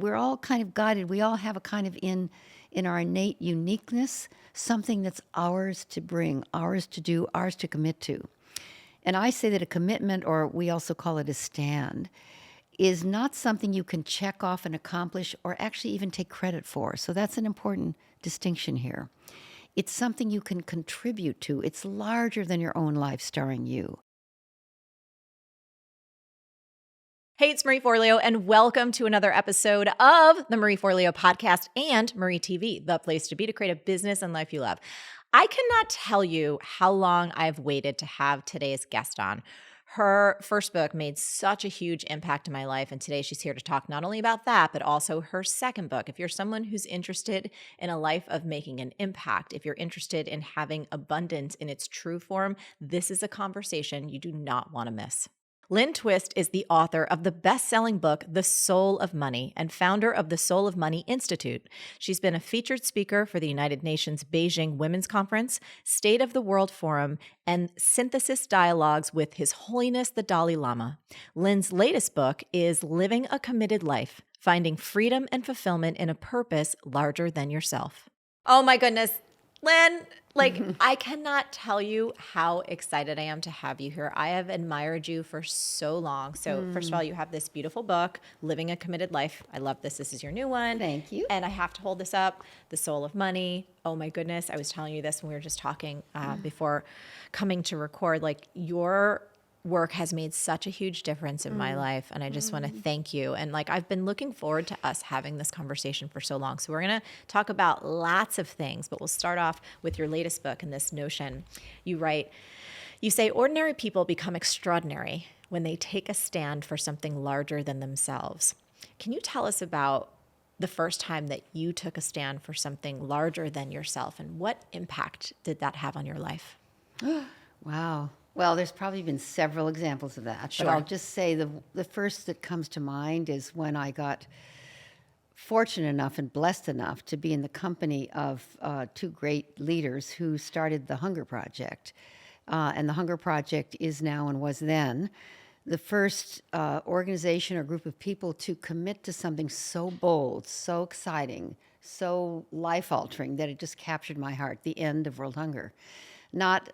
we're all kind of guided. We all have a kind of in our innate uniqueness, something that's ours to bring, ours to do, ours to commit to. And I say that a commitment, or we also call it a stand, is not something you can check off and accomplish or actually even take credit for. So that's an important distinction here. It's something you can contribute to. It's larger than your own life starring you. Hey, it's Marie Forleo, and welcome to another episode of the Marie Forleo podcast and Marie TV, the place to be to create a business and life you love. I cannot tell you how long I've waited to have today's guest on. Her first book made such a huge impact in my life, and today she's here to talk not only about that, but also her second book. If you're someone who's interested in a life of making an impact, if you're interested in having abundance in its true form, this is a conversation you do not want to miss. Lynne Twist is the author of the best-selling book, The Soul of Money, and founder of the Soul of Money Institute. She's been a featured speaker for the United Nations Beijing Women's Conference, State of the World Forum, and synthesis dialogues with His Holiness the Dalai Lama. Lynne's latest book is Living a Committed Life, Finding Freedom and Fulfillment in a Purpose Larger Than Yourself. Oh my goodness. Lynne, I cannot tell you how excited I am to have you here. I have admired you for so long. So first of all, you have this beautiful book, Living a Committed Life. I love this. This is your new one. Thank you. And I have to hold this up, The Soul of Money. Oh my goodness. I was telling you this when we were just talking before coming to record. Your work has made such a huge difference in my life. And I just want to thank you. And I've been looking forward to us having this conversation for so long. So we're going to talk about lots of things, but we'll start off with your latest book and this notion. You say, ordinary people become extraordinary when they take a stand for something larger than themselves. Can you tell us about the first time that you took a stand for something larger than yourself, and what impact did that have on your life? Wow. Well, there's probably been several examples of that. Sure. But I'll just say the first that comes to mind is when I got fortunate enough and blessed enough to be in the company of two great leaders who started the Hunger Project. And the Hunger Project is now and was then the first organization or group of people to commit to something so bold, so exciting, so life-altering that it just captured my heart, the end of world hunger. Not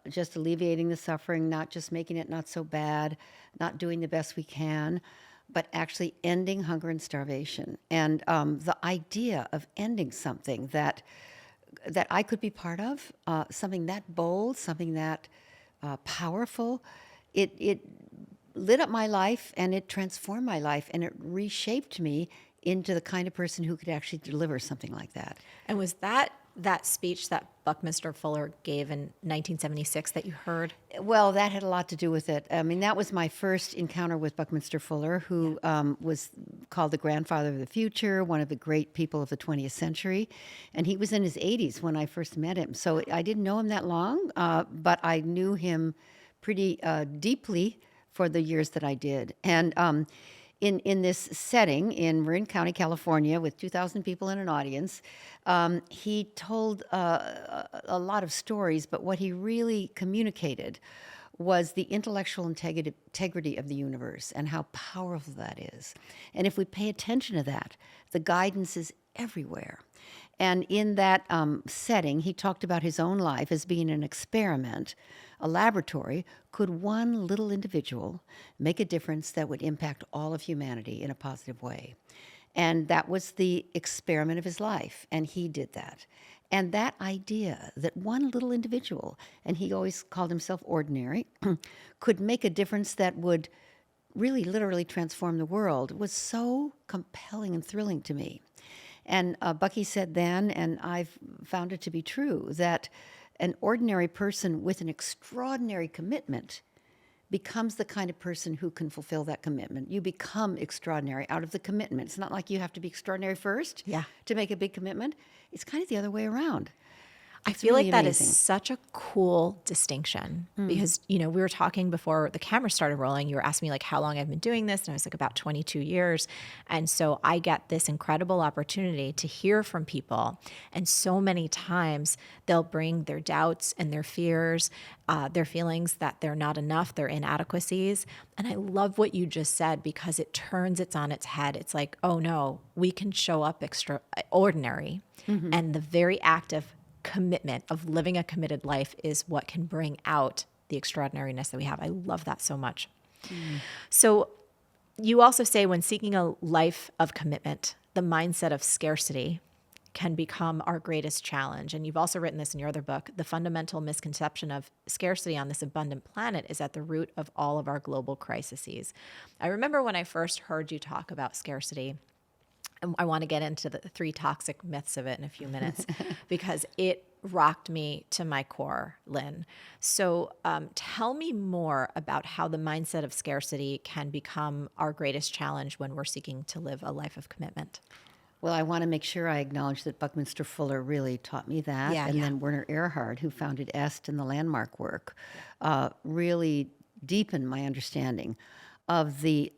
just alleviating the suffering, not just making it not so bad, not doing the best we can, but actually ending hunger and starvation. And the idea of ending something that I could be part of, something that bold, something that powerful, it lit up my life and it transformed my life and it reshaped me into the kind of person who could actually deliver something like that. And was that speech that Buckminster Fuller gave in 1976 that you heard? Well, that had a lot to do with it. I mean, that was my first encounter with Buckminster Fuller, who was called the grandfather of the future, one of the great people of the 20th century. And he was in his 80s when I first met him. So I didn't know him that long, but I knew him pretty deeply for the years that I did. And in this setting in Marin County, California, with 2,000 people in an audience, he told a lot of stories, but what he really communicated was the intellectual integrity of the universe and how powerful that is. And if we pay attention to that, the guidance is everywhere. And in that setting, he talked about his own life as being an experiment, a laboratory. Could one little individual make a difference that would impact all of humanity in a positive way? And that was the experiment of his life, and he did that. And that idea that one little individual, and he always called himself ordinary, could make a difference that would really literally transform the world was so compelling and thrilling to me. And Bucky said then, and I've found it to be true, that an ordinary person with an extraordinary commitment becomes the kind of person who can fulfill that commitment. You become extraordinary out of the commitment. It's not like you have to be extraordinary first to make a big commitment. It's kind of the other way around. I It's feel really like that amazing. is such a cool distinction because, we were talking before the camera started rolling. You were asking me like how long I've been doing this. And I was like about 22 years. And so I get this incredible opportunity to hear from people. And so many times they'll bring their doubts and their fears, their feelings that they're not enough, their inadequacies. And I love what you just said because it turns it on its head. It's like, oh no, we can show up extraordinary. And the very act of commitment of living a committed life is what can bring out the extraordinariness that we have. I love that so much. So you also say when seeking a life of commitment, the mindset of scarcity can become our greatest challenge. And you've also written this in your other book. The fundamental misconception of scarcity on this abundant planet is at the root of all of our global crises. I remember when I first heard you talk about scarcity, and I want to get into the 3 toxic myths of it in a few minutes because it rocked me to my core, Lynne. So tell me more about how the mindset of scarcity can become our greatest challenge when we're seeking to live a life of commitment. Well, I want to make sure I acknowledge that Buckminster Fuller really taught me that. Yeah, and yeah. then Werner Erhard, who founded EST and the Landmark work, really deepened my understanding of the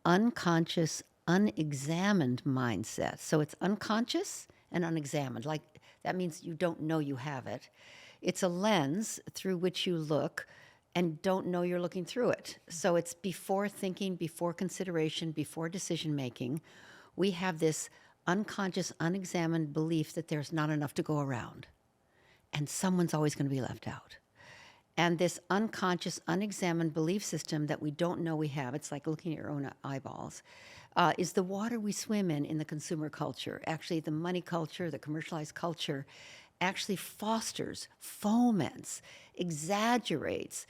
unconscious, unexamined mindset. So it's unconscious and unexamined. Like that means you don't know you have it. It's a lens through which you look and don't know you're looking through it. So it's before thinking, before consideration, before decision making. We have this unconscious, unexamined belief that there's not enough to go around and someone's always going to be left out. And this unconscious, unexamined belief system that we don't know we have, it's like looking at your own eyeballs, is the water we swim in the consumer culture. Actually, the money culture, the commercialized culture, actually fosters, foments, exaggerates,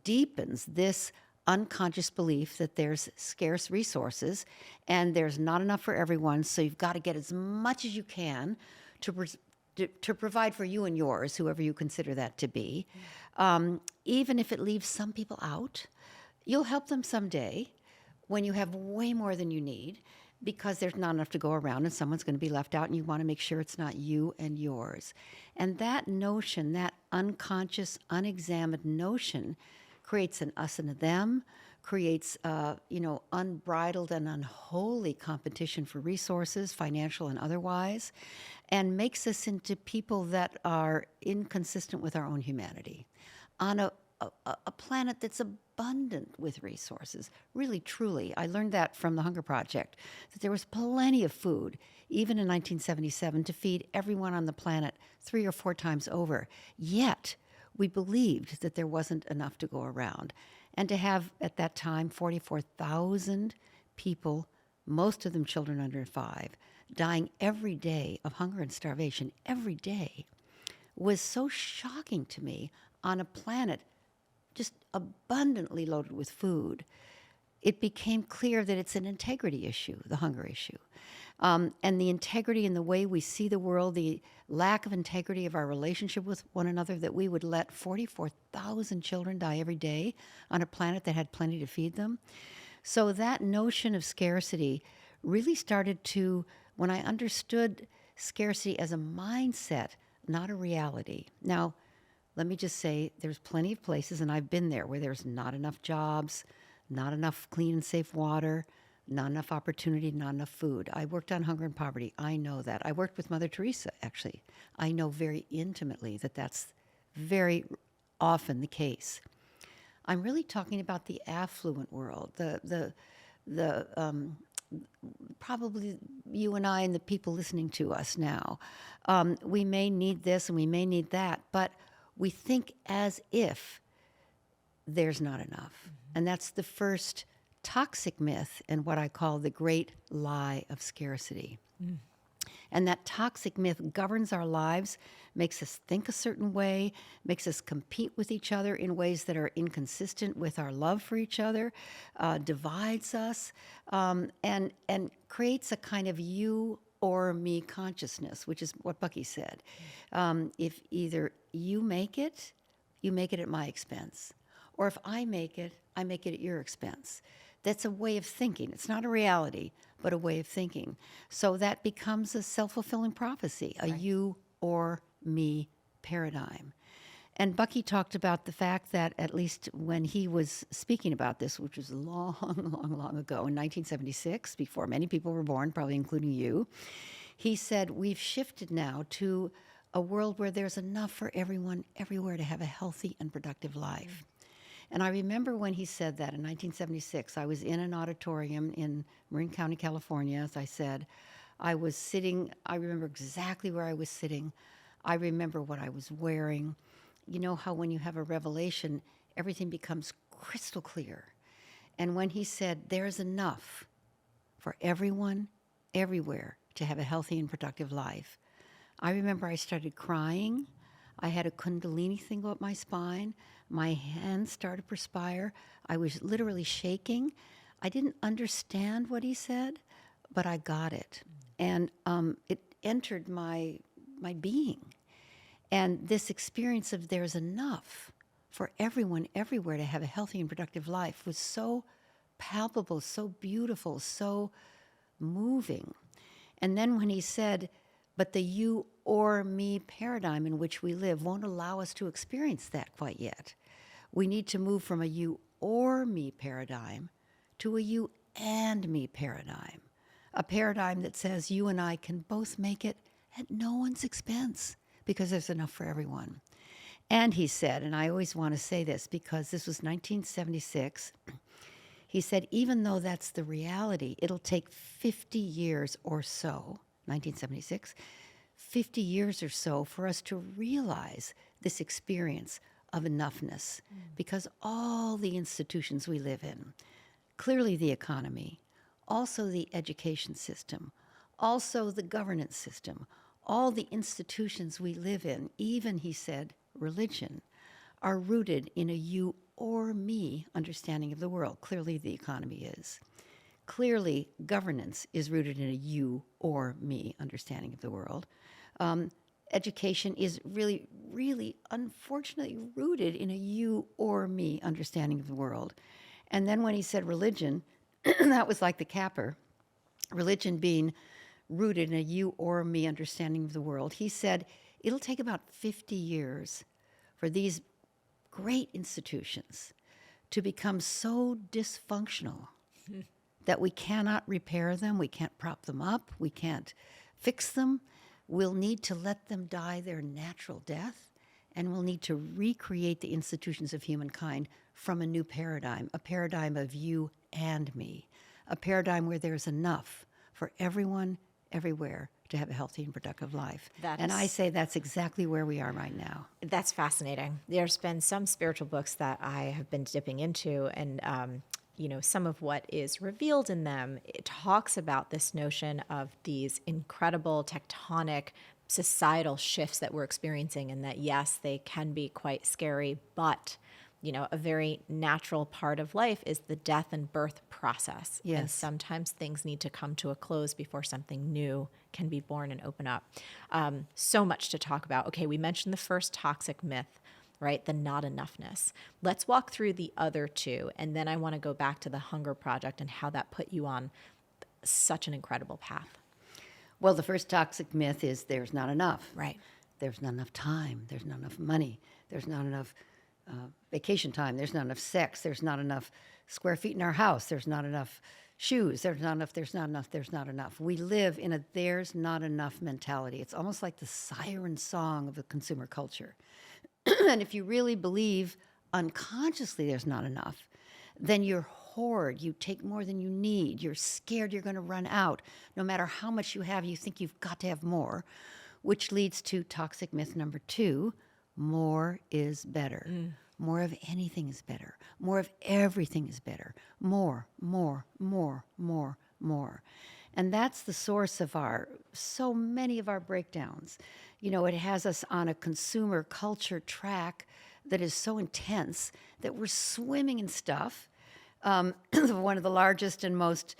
deepens this unconscious belief that there's scarce resources and there's not enough for everyone. So you've got to get as much as you can to provide for you and yours, whoever you consider that to be. Even if it leaves some people out, you'll help them someday when you have way more than you need because there's not enough to go around and someone's going to be left out and you want to make sure it's not you and yours. And that notion, that unconscious, unexamined notion creates an us and a them, creates unbridled and unholy competition for resources, financial and otherwise, and makes us into people that are inconsistent with our own humanity on a planet that's abundant with resources. Really, truly. I learned that from the Hunger Project, that there was plenty of food, even in 1977, to feed everyone on the planet 3 or 4 times over. Yet, we believed that there wasn't enough to go around. And to have, at that time, 44,000 people, most of them children under 5, dying every day of hunger and starvation, every day, was so shocking to me on a planet just abundantly loaded with food. It became clear that it's an integrity issue, the hunger issue. And the integrity in the way we see the world, the lack of integrity of our relationship with one another, that we would let 44,000 children die every day on a planet that had plenty to feed them. So that notion of scarcity really started to, when I understood scarcity as a mindset, not a reality. Now, let me just say there's plenty of places, and I've been there, where there's not enough jobs, not enough clean and safe water, not enough opportunity, not enough food. I worked on hunger and poverty. I know that. I worked with Mother Teresa, actually. I know very intimately that that's very often the case. I'm really talking about the affluent world, the probably you and I and the people listening to us now. We may need this and we may need that, but we think as if there's not enough. And that's the first toxic myth and what I call the Great Lie of Scarcity. And that toxic myth governs our lives, makes us think a certain way, makes us compete with each other in ways that are inconsistent with our love for each other, divides us, and creates a kind of you or me consciousness, which is what Bucky said. If either you make it at my expense, or if I make it at your expense. That's a way of thinking. It's not a reality, but a way of thinking. So that becomes a self-fulfilling prophecy, a you or me paradigm. And Bucky talked about the fact that, at least when he was speaking about this, which was long, long ago, in 1976, before many people were born, probably including you, he said, we've shifted now to a world where there's enough for everyone, everywhere, to have a healthy and productive life. And I remember when he said that in 1976, I was in an auditorium in Marin County, California, as I said. I was sitting, I remember exactly where I was sitting. I remember what I was wearing. You know how when you have a revelation, everything becomes crystal clear. And when he said, there's enough for everyone, everywhere, to have a healthy and productive life, I remember I started crying. I had a kundalini thing go up my spine. My hands started to perspire. I was literally shaking. I didn't understand what he said, but I got it. And it entered my being. And this experience of there's enough for everyone, everywhere, to have a healthy and productive life was so palpable, so beautiful, so moving. And then when he said, but the you or me paradigm in which we live won't allow us to experience that quite yet. We need to move from a you or me paradigm to a you and me paradigm. A paradigm that says you and I can both make it at no one's expense, because there's enough for everyone. And he said, and I always want to say this because this was 1976, he said, even though that's the reality, it'll take 50 years or so, 1976, 50 years or so for us to realize this experience of enoughness, because all the institutions we live in, clearly the economy, also the education system, also the governance system, all the institutions we live in, even, he said, religion, are rooted in a you or me understanding of the world. Clearly, the economy is. Clearly, governance is rooted in a you or me understanding of the world. Education is really, really, unfortunately, rooted in a you or me understanding of the world. And then when he said religion, that was like the capper, religion being rooted in a you or me understanding of the world. He said, it'll take about 50 years for these great institutions to become so dysfunctional that we cannot repair them, we can't prop them up, we can't fix them. We'll need to let them die their natural death, and we'll need to recreate the institutions of humankind from a new paradigm, a paradigm of you and me, a paradigm where there's enough for everyone, everywhere, to have a healthy and productive life. And I say that's exactly where we are right now. That's fascinating. There's been some spiritual books that I have been dipping into, and some of what is revealed in them, it talks about this notion of these incredible tectonic societal shifts that we're experiencing, and that, yes, they can be quite scary, but a very natural part of life is the death and birth process. Yes. And sometimes things need to come to a close before something new can be born and open up. So much to talk about. Okay, we mentioned the first toxic myth, right? The not enoughness. Let's walk through the other two. And then I want to go back to the Hunger Project and how that put you on such an incredible path. Well, the first toxic myth is there's not enough. Right. There's not enough time. There's not enough money. There's not enough vacation time. There's not enough sex. There's not enough square feet in our house. There's not enough shoes. There's not enough. There's not enough. There's not enough. We live in a there's not enough mentality. It's almost like the siren song of the consumer culture. And if you really believe unconsciously there's not enough, then you're hoard. You take more than you need. You're scared you're going to run out. No matter how much you have, you think you've got to have more, which leads to toxic myth number 2, more is better. More of anything is better. More of everything is better. More, more, more, more, more. And that's the source of so many of our breakdowns. It has us on a consumer culture track that is so intense that we're swimming in stuff. One of the largest and most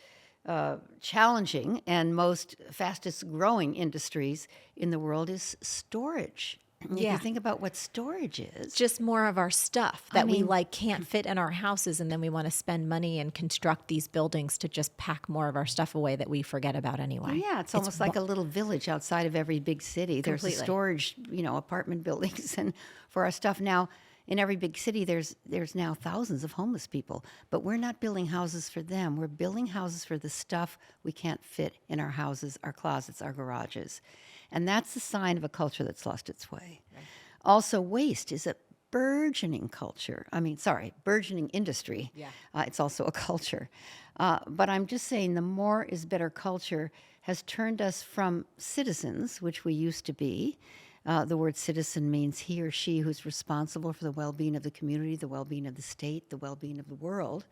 challenging and most fastest growing industries in the world is storage. If you think about what storage is, Just more of our stuff that we mean- can't fit in our houses, and then we want to spend money and construct these buildings to just pack more of our stuff away that we forget about anyway. yeah, it's almost like a little village outside of every big city. There's a Completely. storage, apartment buildings and for our stuff. Now, in every big city, there's now thousands of homeless people, but we're not building houses for them. We're building houses for the stuff we can't fit in our houses, our closets, our garages. And that's the sign of a culture that's lost its way. Right. Also, waste is a burgeoning culture. Burgeoning industry. Yeah. It's also a culture. But I'm just saying the more is better culture has turned us from citizens, which we used to be. The word citizen means he or she who's responsible for the well-being of the community, the well-being of the state, the well-being of the world,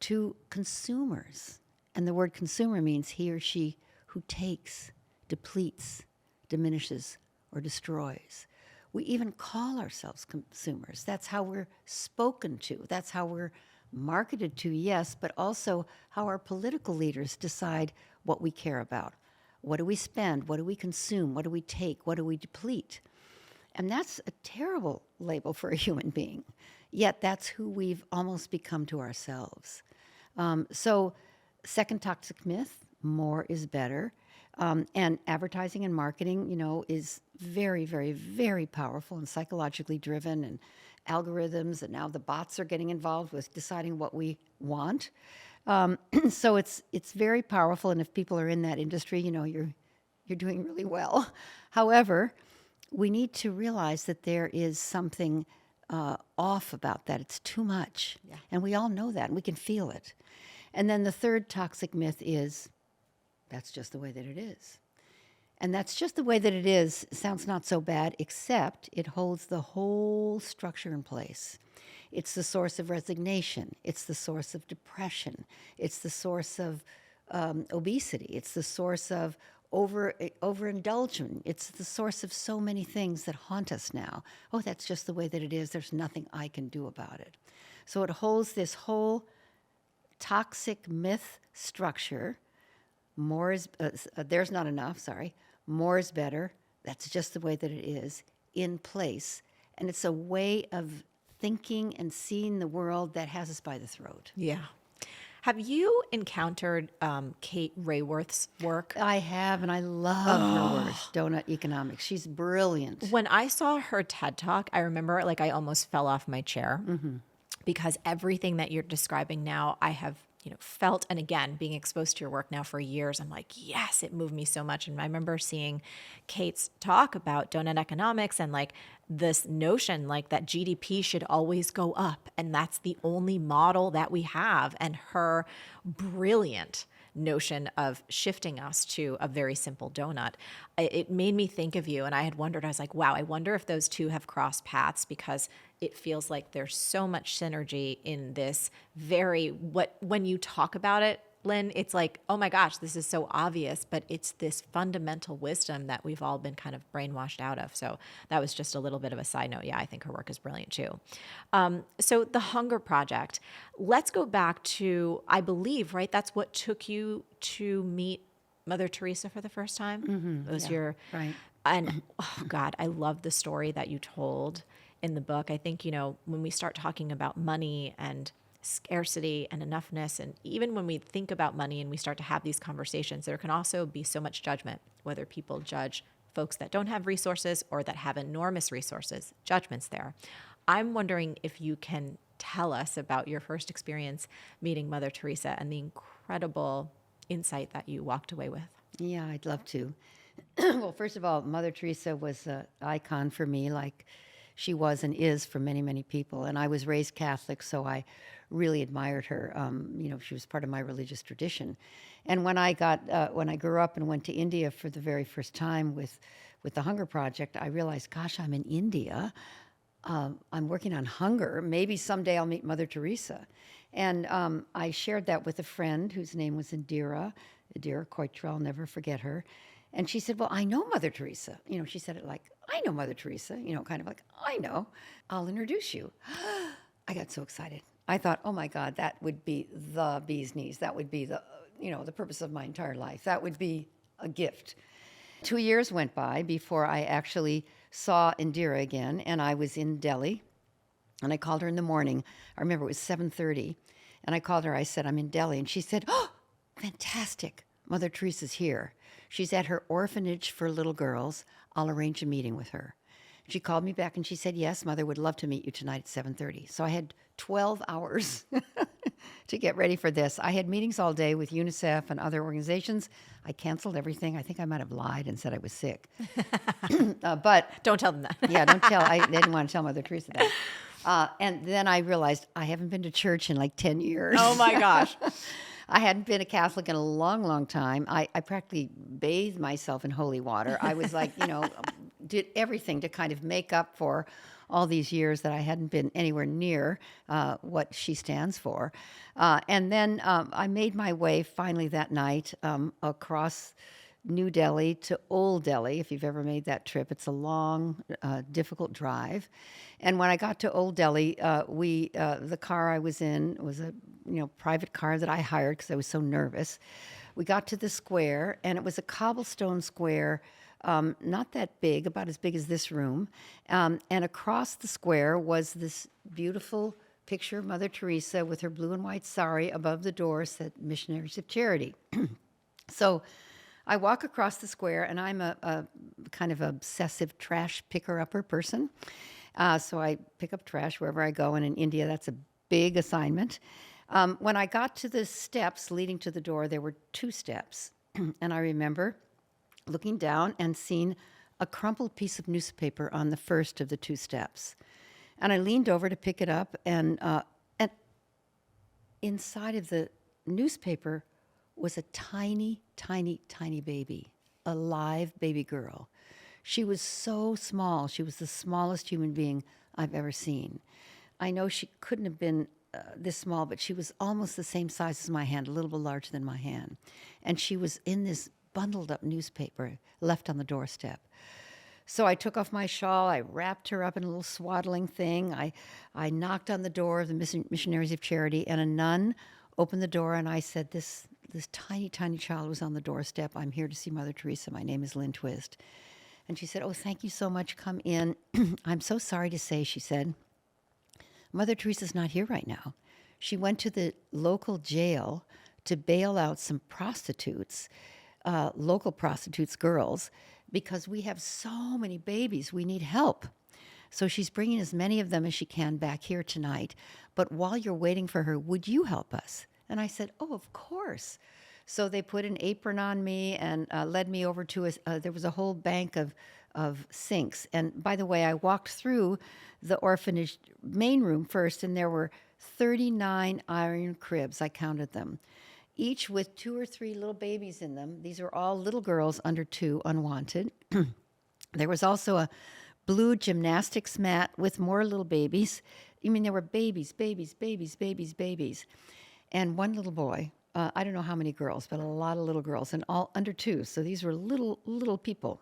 to consumers. And the word consumer means he or she who takes, depletes, diminishes, or destroys. We even call ourselves consumers. That's how we're spoken to. That's how we're marketed to, yes, but also how our political leaders decide what we care about. What do we spend? What do we consume? What do we take? What do we deplete? And that's a terrible label for a human being. Yet that's who we've almost become to ourselves. So second toxic myth, more is better. And advertising and marketing, is very, very, very powerful and psychologically driven, and algorithms, and now the bots are getting involved with deciding what we want. So it's very powerful, and if people are in that industry, you're doing really well. However, we need to realize that there is something off about that. It's too much, and we all know that, and we can feel it. And then the third toxic myth is, that's just the way that it is. And that's just the way that it is sounds not so bad, except it holds the whole structure in place. It's the source of resignation. It's the source of depression. It's the source of obesity. It's the source of overindulgence. It's the source of so many things that haunt us now. Oh, that's just the way that it is. There's nothing I can do about it. So it holds this whole toxic myth structure. More is, there's not enough, sorry. More is better. That's just the way that it is, in place. And it's a way of thinking and seeing the world that has us by the throat. Yeah. Have you encountered Kate Rayworth's work? I have, and I love her work, Donut Economics. She's brilliant. When I saw her TED Talk, I remember I almost fell off my chair because everything that you're describing now, I have felt, and again, being exposed to your work now for years, I'm like, yes, it moved me so much. And I remember seeing Kate's talk about donut economics and this notion that GDP should always go up, and that's the only model that we have, and her brilliant notion of shifting us to a very simple donut. It made me think of you, and I had wondered, I was like, wow, I wonder if those two have crossed paths, because it feels like there's so much synergy in this when you talk about it, Lynne, it's like, oh my gosh, this is so obvious, but it's this fundamental wisdom that we've all been kind of brainwashed out of. So that was just a little bit of a side note. Yeah, I think her work is brilliant too. So the Hunger Project, let's go back to, I believe, right? That's what took you to meet Mother Teresa for the first time? Mm-hmm. It was right. And oh God, I love the story that you told in the book. I think, when we start talking about money and scarcity and enoughness, and even when we think about money and we start to have these conversations, there can also be so much judgment, whether people judge folks that don't have resources or that have enormous resources, judgments there. I'm wondering if you can tell us about your first experience meeting Mother Teresa and the incredible insight that you walked away with. Yeah, I'd love to. Well, first of all, Mother Teresa was an icon for me, like she was and is for many, many people. And I was raised Catholic, so I really admired her. She was part of my religious tradition. And when I grew up and went to India for the very first time with the Hunger Project, I realized, gosh, I'm in India. I'm working on hunger. Maybe someday I'll meet Mother Teresa. And I shared that with a friend whose name was Indira Koitra. I'll never forget her. And she said, well, I know Mother Teresa. She said it like, I know Mother Teresa, kind of like, I know. I'll introduce you. I got so excited. I thought, oh my God, that would be the bee's knees. That would be the purpose of my entire life. That would be a gift. 2 years went by before I actually saw Indira again, and I was in Delhi, and I called her in the morning. I remember it was 7:30, and I called her. I said, I'm in Delhi, and she said, oh, fantastic. Mother Teresa's here. She's at her orphanage for little girls. I'll arrange a meeting with her. She called me back and she said, yes, Mother would love to meet you tonight at 7:30. So I had 12 hours to get ready for this. I had meetings all day with UNICEF and other organizations. I canceled everything. I think I might have lied and said I was sick. But Don't tell them that. yeah, don't tell. I didn't want to tell Mother Teresa that. And then I realized I haven't been to church in like 10 years. Oh my gosh. I hadn't been a Catholic in a long, long time. I practically bathed myself in holy water. I was like, did everything to kind of make up for all these years that I hadn't been anywhere near what she stands for. And then I made my way finally that night across New Delhi to Old Delhi. If you've ever made that trip, it's a long, difficult drive. And when I got to Old Delhi, the car I was in was a private car that I hired because I was so nervous. We got to the square, and it was a cobblestone square, not that big, about as big as this room. And across the square was this beautiful picture of Mother Teresa with her blue and white sari. Above the door said Missionaries of Charity. So I walk across the square, and I'm a kind of obsessive trash picker-upper person. So I pick up trash wherever I go, and in India, that's a big assignment. When I got to the steps leading to the door, there were 2 steps. And I remember looking down and seeing a crumpled piece of newspaper on the first of the 2 steps. And I leaned over to pick it up, and inside of the newspaper was a tiny, tiny, tiny baby, a live baby girl. She was so small. She was the smallest human being I've ever seen. I know she couldn't have been this small, but she was almost the same size as my hand, a little bit larger than my hand. And she was in this bundled up newspaper left on the doorstep. So I took off my shawl, I wrapped her up in a little swaddling thing, I knocked on the door of the Missionaries of Charity, and a nun opened the door, and I said, this tiny, tiny child was on the doorstep. I'm here to see Mother Teresa. My name is Lynne Twist. And she said, oh, thank you so much. Come in. I'm so sorry to say, she said, Mother Teresa's not here right now. She went to the local jail to bail out some prostitutes, local prostitutes, girls, because we have so many babies. We need help. So she's bringing as many of them as she can back here tonight. But while you're waiting for her, would you help us? And I said, oh, of course. So they put an apron on me and led me over to there was a whole bank of sinks. And by the way, I walked through the orphanage main room first, and there were 39 iron cribs. I counted them, each with 2 or 3 little babies in them. These were all little girls under 2, unwanted. There was also a blue gymnastics mat with more little babies. I mean, there were babies. And one little boy, I don't know how many girls, but a lot of little girls, and all under 2. So these were little people.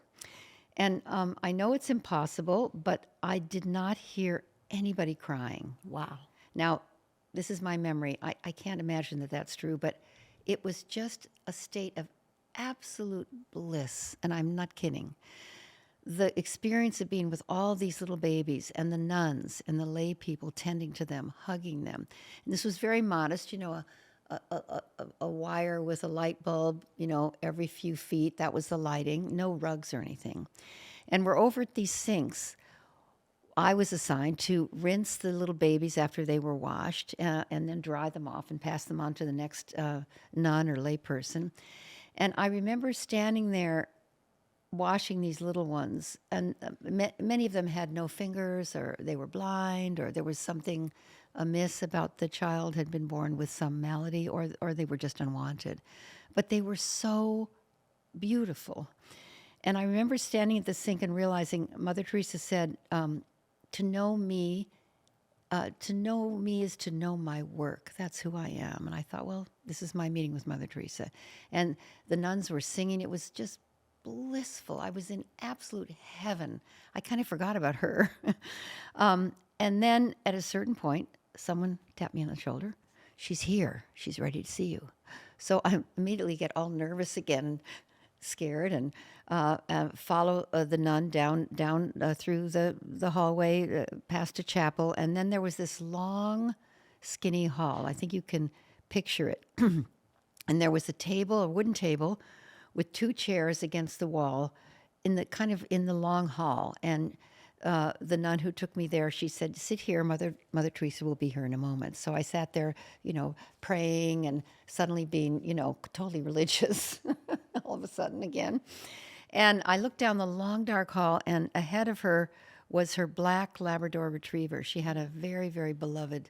And I know it's impossible, but I did not hear anybody crying. Wow. Now, this is my memory. I can't imagine that that's true, but it was just a state of absolute bliss, and I'm not kidding. The experience of being with all these little babies and the nuns and the lay people tending to them, hugging them. And this was very modest, a wire with a light bulb, every few feet. That was the lighting, no rugs or anything. And we're over at these sinks. I was assigned to rinse the little babies after they were washed and then dry them off and pass them on to the next nun or lay person. And I remember standing there washing these little ones, and many of them had no fingers, or they were blind, or there was something amiss about the child, had been born with some malady, or they were just unwanted. But they were so beautiful. And I remember standing at the sink and realizing Mother Teresa said, to know me is to know my work. That's who I am. And I thought, well, this is my meeting with Mother Teresa. And the nuns were singing. It was just blissful. I was in absolute heaven. I kind of forgot about her. And then at a certain point, someone tapped me on the shoulder. She's here. She's ready to see you. So I immediately get all nervous again. scared, and follow the nun down through the hallway past a chapel. And then there was this long, skinny hall. I think you can picture it. And there was a wooden table, with 2 chairs against the wall, in the long hall. And the nun who took me there, she said, "Sit here. Mother Teresa will be here in a moment." So I sat there, praying, and suddenly being, totally religious, all of a sudden again. And I looked down the long, dark hall, and ahead of her was her black Labrador Retriever. She had a very, very beloved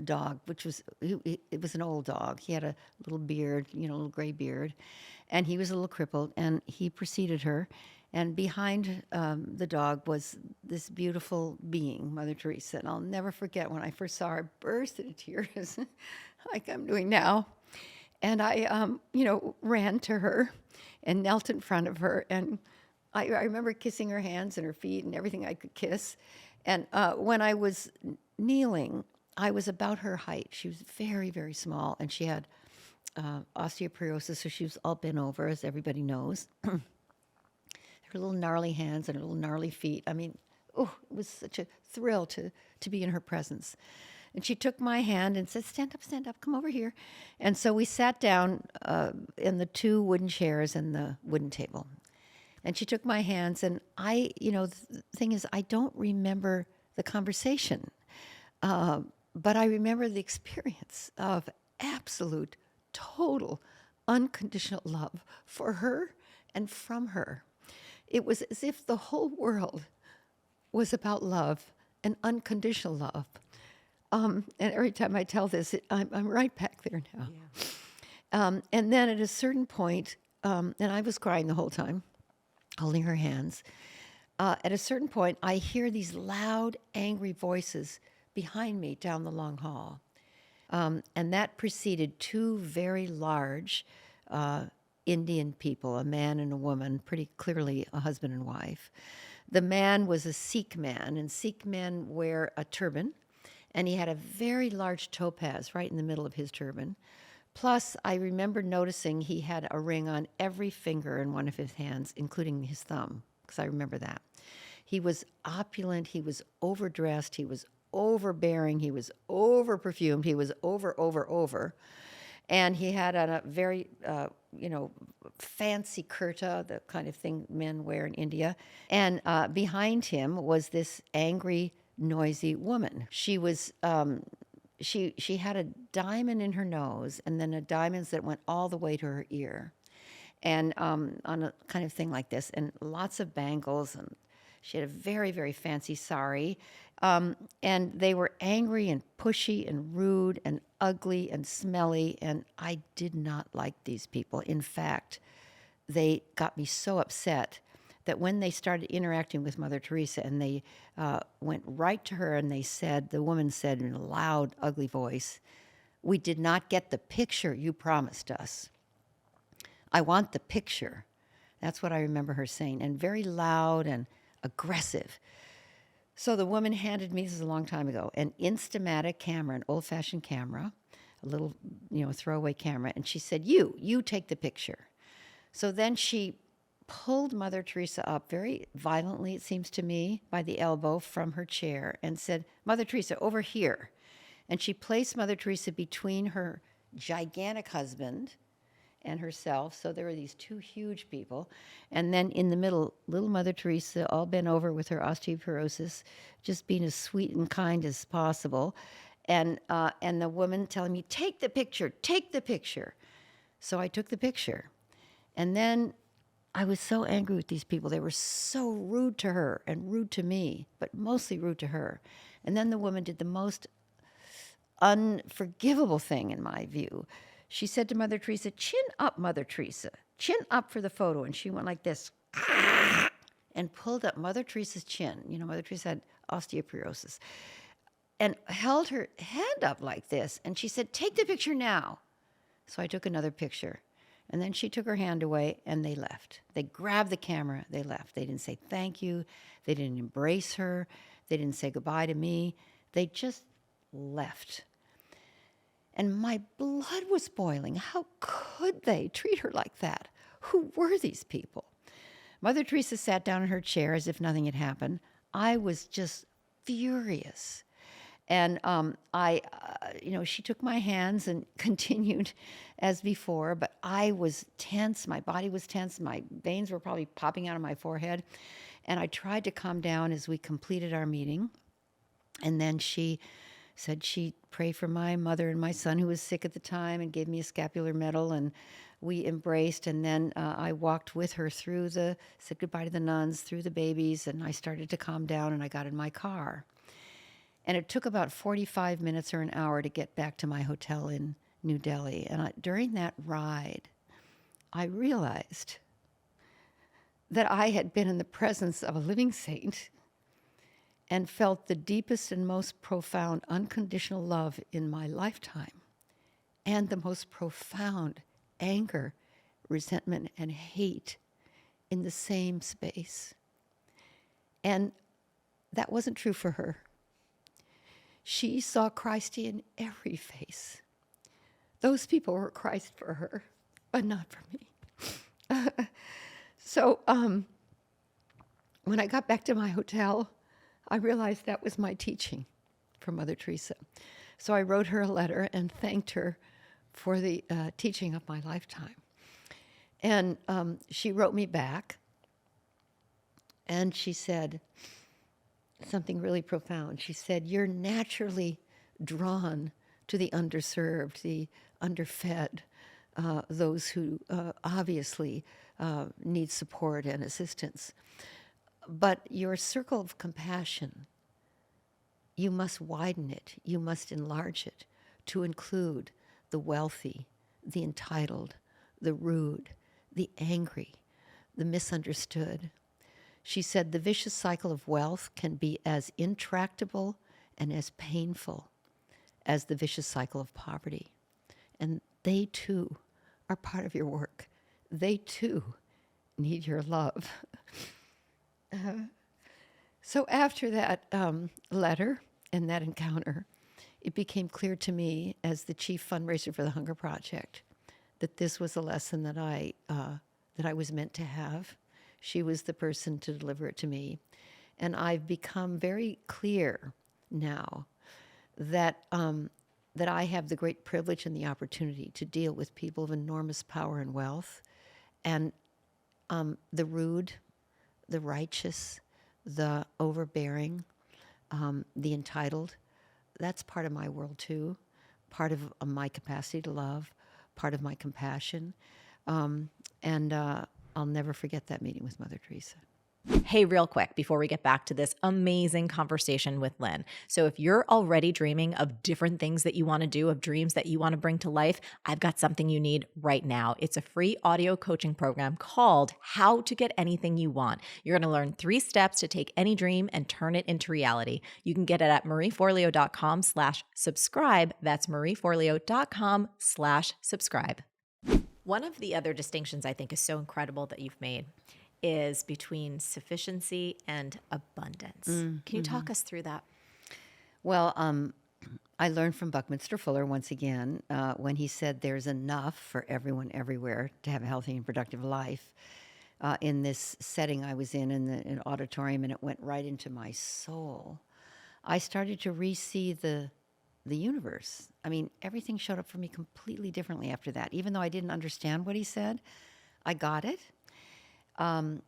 dog, it was an old dog. He had a little beard, little gray beard, and he was a little crippled, and he preceded her. And behind the dog was this beautiful being, Mother Teresa. And I'll never forget when I first saw her, I burst into tears, like I'm doing now. And I, ran to her and knelt in front of her. And I remember kissing her hands and her feet and everything I could kiss. And when I was kneeling, I was about her height. She was very, very small, and she had osteoporosis, so she was all bent over, as everybody knows. Her little gnarly hands and her little gnarly feet. I mean, it was such a thrill to be in her presence. And she took my hand and said, stand up, come over here." And so we sat down in the 2 wooden chairs and the wooden table. And she took my hands, and the thing is, I don't remember the conversation. But I remember the experience of absolute, total, unconditional love for her and from her. It was as if the whole world was about love and unconditional love. And every time I tell this, I'm right back there now. Yeah. And then at a certain point, and I was crying the whole time, holding her hands. At a certain point, I hear these loud, angry voices behind me down the long hall. And that preceded 2 very large Indian people, a man and a woman, pretty clearly a husband and wife. The man was a Sikh man, and Sikh men wear a turban, and he had a very large topaz right in the middle of his turban. Plus, I remember noticing he had a ring on every finger in one of his hands, including his thumb, because I remember that. He was opulent, he was overdressed, he was overbearing, he was over-perfumed, he was over. And he had on a very, fancy kurta, the kind of thing men wear in India. And behind him was this angry, noisy woman. She was, she had a diamond in her nose, and then diamonds that went all the way to her ear. And on a kind of thing like this, and lots of bangles, and she had a very, very fancy sari. And they were angry and pushy and rude and ugly and smelly, and I did not like these people. In fact, they got me so upset that when they started interacting with Mother Teresa, and they went right to her, and the woman said in a loud, ugly voice, "We did not get the picture you promised us. I want the picture." That's what I remember her saying, and very loud and aggressive. So the woman handed me, this is a long time ago, an Instamatic camera, an old-fashioned camera, a little, throwaway camera, and she said, you take the picture. So then she pulled Mother Teresa up very violently, it seems to me, by the elbow from her chair, and said, "Mother Teresa, over here." And she placed Mother Teresa between her gigantic husband and herself. So there were these 2 huge people. And then in the middle, little Mother Teresa, all bent over with her osteoporosis, just being as sweet and kind as possible. And the woman telling me, take the picture. So I took the picture. And then I was so angry with these people. They were so rude to her and rude to me, but mostly rude to her. And then the woman did the most unforgivable thing, in my view. She said to Mother Teresa, "Chin up, Mother Teresa. Chin up for the photo." And she went like this and pulled up Mother Teresa's chin. Mother Teresa had osteoporosis. And held her hand up like this. And she said, "Take the picture now." So I took another picture. And then she took her hand away, and they left. They grabbed the camera. They left. They didn't say thank you. They didn't embrace her. They didn't say goodbye to me. They just left. And my blood was boiling. How could they treat her like that? Who were these people? Mother Teresa sat down in her chair as if nothing had happened. I was just furious. And she took my hands and continued as before, but I was tense. My body was tense. My veins were probably popping out of my forehead. And I tried to calm down as we completed our meeting. And then she said she'd pray for my mother and my son, who was sick at the time, and gave me a scapular medal. And we embraced. And then I walked with her said goodbye to the nuns, through the babies. And I started to calm down, and I got in my car. And it took about 45 minutes or an hour to get back to my hotel in New Delhi. And during that ride, I realized that I had been in the presence of a living saint and felt the deepest and most profound unconditional love in my lifetime, and the most profound anger, resentment, and hate in the same space. And that wasn't true for her. She saw Christ in every face. Those people were Christ for her, but not for me. So when I got back to my hotel, I realized that was my teaching from Mother Teresa. So I wrote her a letter and thanked her for the teaching of my lifetime. And she wrote me back, and she said something really profound. She said, "You're naturally drawn to the underserved, the underfed, those who obviously need support and assistance. But your circle of compassion, you must widen it, you must enlarge it to include the wealthy, the entitled, the rude, the angry, the misunderstood." She said, "The vicious cycle of wealth can be as intractable and as painful as the vicious cycle of poverty. And they too are part of your work. They too need your love." So after that letter and that encounter, it became clear to me, as the chief fundraiser for the Hunger Project, that this was a lesson that I was meant to have. She was the person to deliver it to me. And I've become very clear now that I have the great privilege and the opportunity to deal with people of enormous power and wealth, and the rude, the righteous, the overbearing, the entitled. That's part of my world too, part of my capacity to love, part of my compassion. And I'll never forget that meeting with Mother Teresa. Hey, real quick, before we get back to this amazing conversation with Lynne. So if you're already dreaming of different things that you want to do, of dreams that you want to bring to life, I've got something you need right now. It's a free audio coaching program called How to Get Anything You Want. You're going to learn 3 steps to take any dream and turn it into reality. You can get it at marieforleo.com/subscribe. That's marieforleo.com/subscribe. One of the other distinctions I think is so incredible that you've made is between sufficiency and abundance. Can you talk us through that? Well, I learned from Buckminster Fuller once again when he said there's enough for everyone everywhere to have a healthy and productive life. In this setting I was in an auditorium, and it went right into my soul. I started to re-see the universe. I mean, everything showed up for me completely differently after that. Even though I didn't understand what he said, I got it. And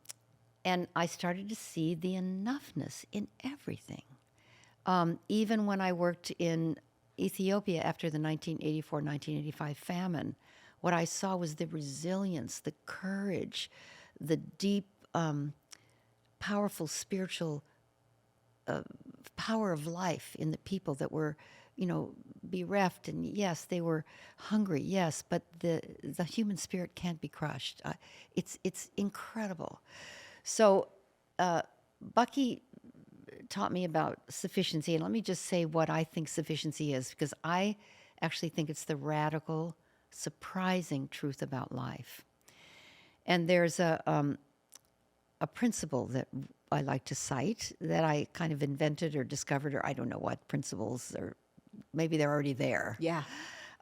I started to see the enoughness in everything. Even when I worked in Ethiopia after the 1984-1985 famine, what I saw was the resilience, the courage, the deep, powerful spiritual power of life in the people that were, bereft. And yes, they were hungry, yes, but the human spirit can't be crushed. It's incredible. So Bucky taught me about sufficiency, and let me just say what I think sufficiency is, because I actually think it's the radical, surprising truth about life. And there's a principle that I like to cite that I kind of invented or discovered, or I don't know what principles, or maybe they're already there. Yeah.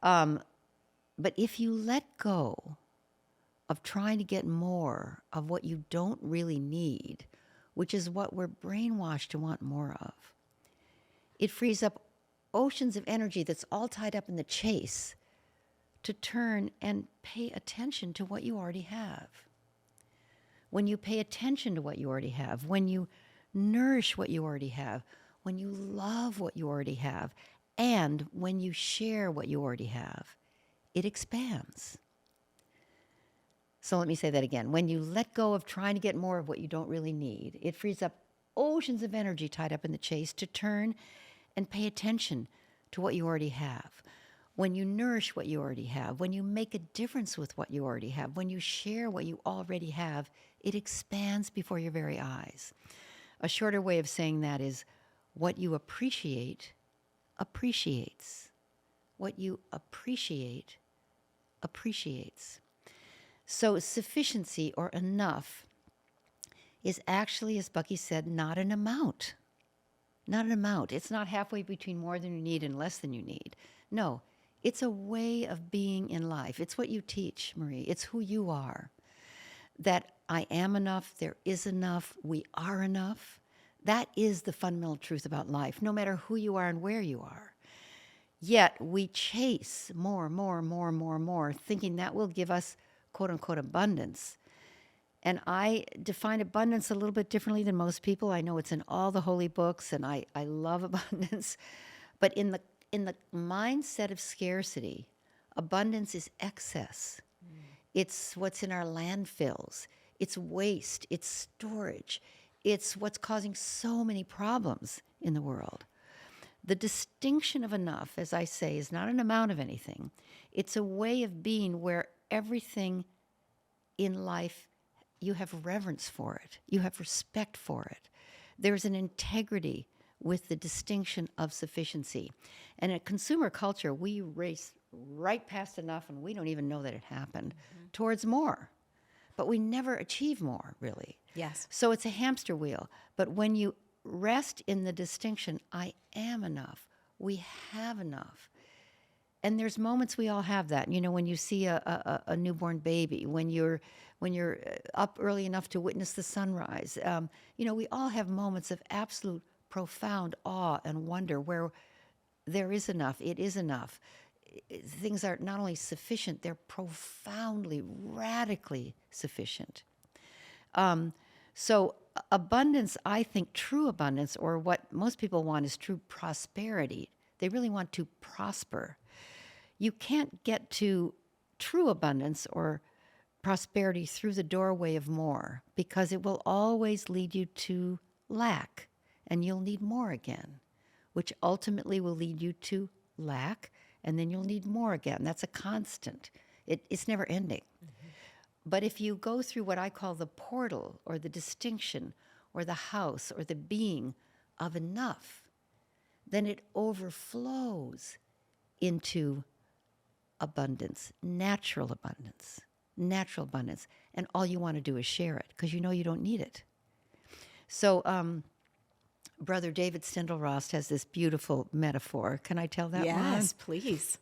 But if you let go of trying to get more of what you don't really need, which is what we're brainwashed to want more of. It frees up oceans of energy that's all tied up in the chase to turn and pay attention to what you already have. When you pay attention to what you already have, when you nourish what you already have, when you love what you already have, and when you share what you already have, it expands. So let me say that again. When you let go of trying to get more of what you don't really need, it frees up oceans of energy tied up in the chase to turn and pay attention to what you already have. When you nourish what you already have, when you make a difference with what you already have, when you share what you already have, it expands before your very eyes. A shorter way of saying that is what you appreciate appreciates. What you appreciate appreciates. So sufficiency or enough is actually, as Bucky said, not an amount. Not an amount. It's not halfway between more than you need and less than you need. No, it's a way of being in life. It's what you teach, Marie. It's who you are. That I am enough, there is enough, we are enough. That is the fundamental truth about life, no matter who you are and where you are. Yet we chase more, thinking that will give us quote unquote abundance. And I define abundance a little bit differently than most people. I know it's in all the holy books, and I love abundance. But in the mindset of scarcity, abundance is excess. It's what's in our landfills. It's waste. It's storage. It's what's causing so many problems in the world. The distinction of enough, as I say, is not an amount of anything. It's a way of being where everything in life, you have reverence for it. You have respect for it. There's an integrity with the distinction of sufficiency. And in consumer culture, we race right past enough, and we don't even know that it happened, towards more. But we never achieve more, really. Yes. So it's a hamster wheel. But when you rest in the distinction, I am enough, we have enough. And there's moments we all have that. You know, when you see a newborn baby, when you're up early enough to witness the sunrise. You know, we all have moments of absolute profound awe and wonder where there is enough, it is enough. Things are not only sufficient, they're profoundly, radically sufficient. So abundance, I think true abundance, or what most people want is true prosperity. They really want to prosper. You can't get to true abundance or prosperity through the doorway of more, because it will always lead you to lack, and you'll need more again, which ultimately will lead you to lack, and then you'll need more again. That's a constant. It's never ending. But if you go through what I call the portal, or the distinction, or the house, or the being of enough, then it overflows into abundance, natural abundance, and all you want to do is share it because you know you don't need it. So Brother David Steindl-Rast has this beautiful metaphor. Can I tell that one? Yes, please.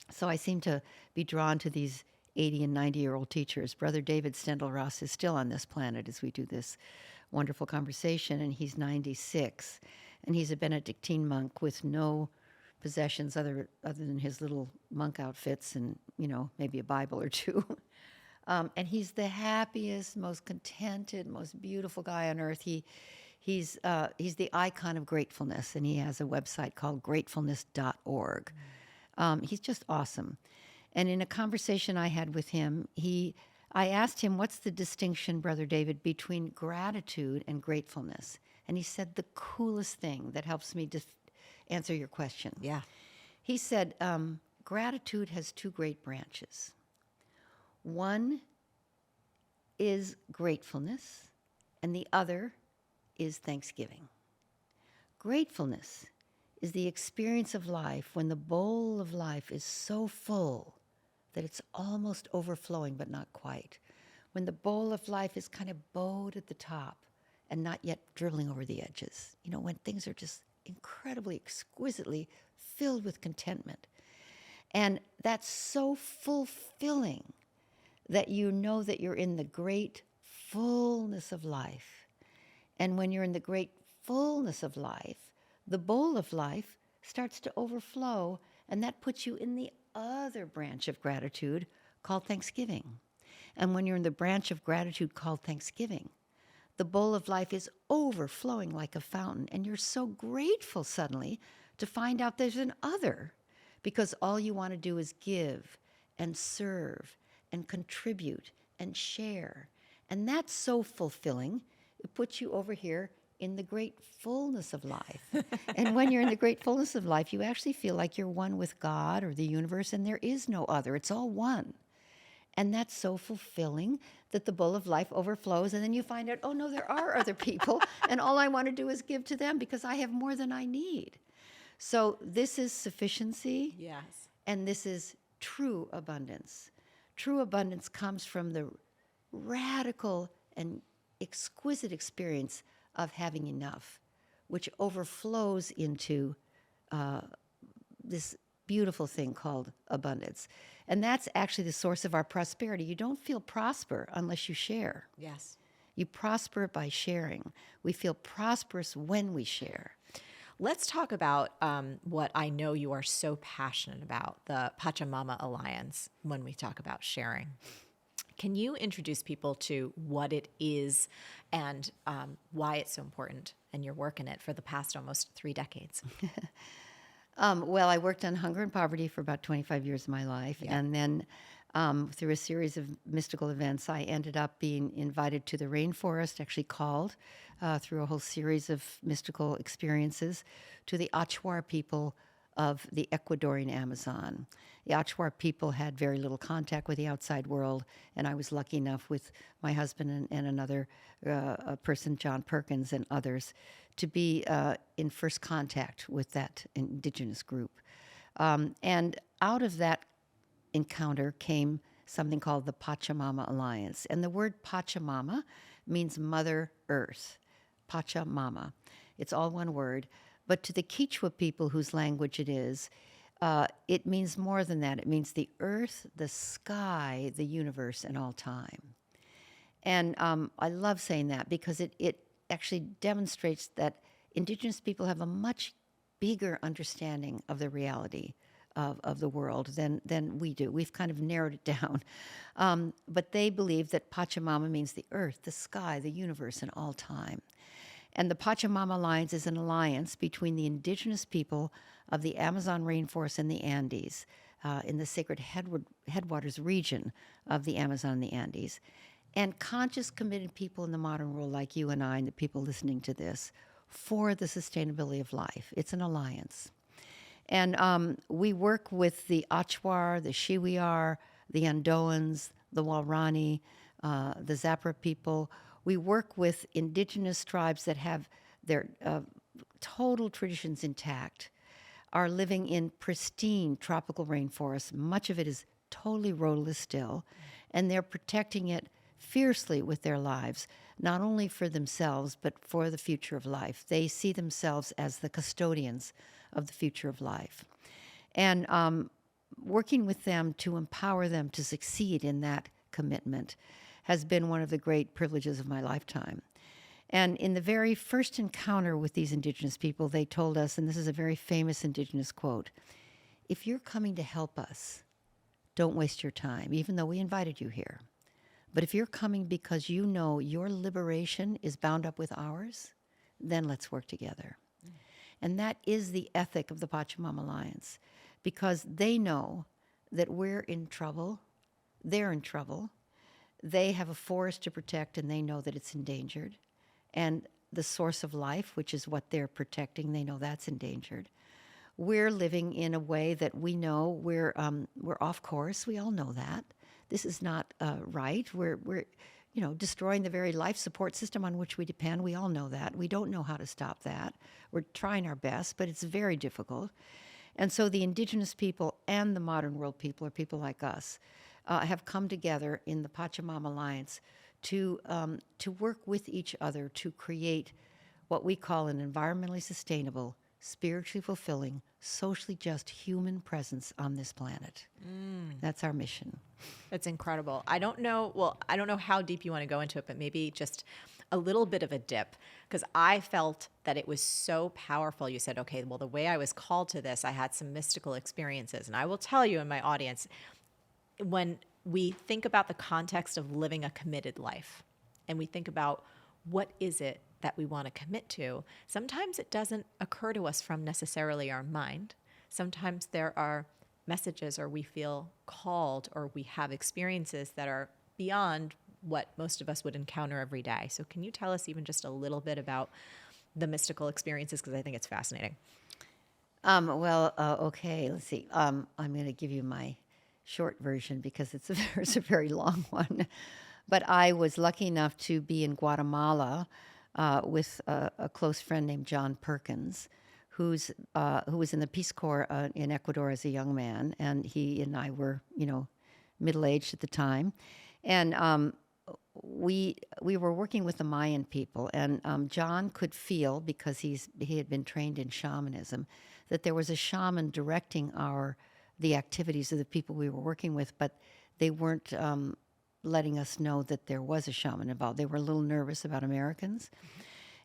So I seem to be drawn to these 80 and 90-year-old teachers. Brother David Steindl-Rast is still on this planet as we do this wonderful conversation, and he's 96, and he's a Benedictine monk with no possessions other than his little monk outfits and, you know, maybe a Bible or two. And he's the happiest, most contented, most beautiful guy on earth. He's the icon of gratefulness, and he has a website called gratefulness.org. He's just awesome. And in a conversation I had with him, I asked him, what's the distinction, Brother David, between gratitude and gratefulness? And he said the coolest thing that helps me answer your question. Yeah. He said, gratitude has two great branches. One is gratefulness, and the other is thanksgiving. Gratefulness is the experience of life when the bowl of life is so full that it's almost overflowing, but not quite. When the bowl of life is kind of bowed at the top and not yet dribbling over the edges. You know, when things are just incredibly, exquisitely filled with contentment. And that's so fulfilling that you know that you're in the great fullness of life. And when you're in the great fullness of life, the bowl of life starts to overflow, and that puts you in the other branch of gratitude called thanksgiving. And when you're in the branch of gratitude called thanksgiving, the bowl of life is overflowing like a fountain, and you're so grateful suddenly to find out there's an other, because all you want to do is give and serve and contribute and share. And that's so fulfilling. It puts you over here in the great fullness of life. And when you're in the great fullness of life, you actually feel like you're one with God or the universe, and there is no other. It's all one. And that's so fulfilling that the bowl of life overflows, and then you find out, oh no, there are other people, and all I want to do is give to them because I have more than I need. So this is sufficiency. Yes. And this is true abundance. True abundance comes from the radical and exquisite experience of having enough, which overflows into this beautiful thing called abundance. And that's actually the source of our prosperity. You don't feel prosper unless you share. Yes. You prosper by sharing. We feel prosperous when we share. Let's talk about what I know you are so passionate about, the Pachamama Alliance, when we talk about sharing. Can you introduce people to what it is and why it's so important and your work in it for the past almost 3 decades? Well, I worked on hunger and poverty for about 25 years of my life. Yeah. And then through a series of mystical events, I ended up being invited to the rainforest, actually called through a whole series of mystical experiences to the Achuar people of the Ecuadorian Amazon. The Achuar people had very little contact with the outside world, and I was lucky enough with my husband and another person, John Perkins, and others, to be in first contact with that indigenous group. And out of that encounter came something called the Pachamama Alliance. And the word Pachamama means Mother Earth. Pachamama. It's all one word. But to the Quechua people whose language it is, it means more than that. It means the earth, the sky, the universe, and all time. And I love saying that because it actually demonstrates that indigenous people have a much bigger understanding of the reality of the world than we do. We've kind of narrowed it down. But they believe that Pachamama means the earth, the sky, the universe, and all time. And the Pachamama Alliance is an alliance between the indigenous people of the Amazon rainforest and the Andes, in the sacred headwaters region of the Amazon and the Andes, and conscious, committed people in the modern world like you and I and the people listening to this for the sustainability of life. It's an alliance. And we work with the Achuar, the Shiwiar, the Andoans, the Walrani, the Zapra people. We work with indigenous tribes that have their total traditions intact, are living in pristine tropical rainforests. Much of it is totally rhodolith still, and they're protecting it fiercely with their lives, not only for themselves, but for the future of life. They see themselves as the custodians of the future of life. And working with them to empower them to succeed in that commitment has been one of the great privileges of my lifetime. And in the very first encounter with these indigenous people, they told us, and this is a very famous indigenous quote, if you're coming to help us, don't waste your time, even though we invited you here. But if you're coming because you know your liberation is bound up with ours, then let's work together. And that is the ethic of the Pachamama Alliance, because they know that we're in trouble, they're in trouble, they have a forest to protect and they know that it's endangered. And the source of life, which is what they're protecting, they know that's endangered. We're living in a way that we know we're off course. We all know that. This is not right. We're destroying the very life support system on which we depend. We all know that. We don't know how to stop that. We're trying our best, but it's very difficult. And so the indigenous people and the modern world people, or people like us, have come together in the Pachamama Alliance to work with each other to create what we call an environmentally sustainable, spiritually fulfilling, socially just human presence on this planet. That's our mission. That's incredible. I don't know how deep you want to go into it, but maybe just a little bit of a dip, because I felt that it was so powerful. You said, okay, well, the way I was called to this, I had some mystical experiences. And I will tell you in my audience, when we think about the context of living a committed life and we think about what is it that we want to commit to, sometimes it doesn't occur to us from necessarily our mind. Sometimes there are messages, or we feel called, or we have experiences that are beyond what most of us would encounter every day. So can you tell us even just a little bit about the mystical experiences? Because I think it's fascinating. Okay, let's see. I'm going to give you my short version because it's a very long one. But I was lucky enough to be in Guatemala with a close friend named John Perkins, who was in the Peace Corps in Ecuador as a young man, and he and I were, middle-aged at the time, and we were working with the Mayan people, and John could feel, because he had been trained in shamanism, that there was a shaman directing the activities of the people we were working with, but they weren't letting us know that there was a shaman involved. They were a little nervous about Americans.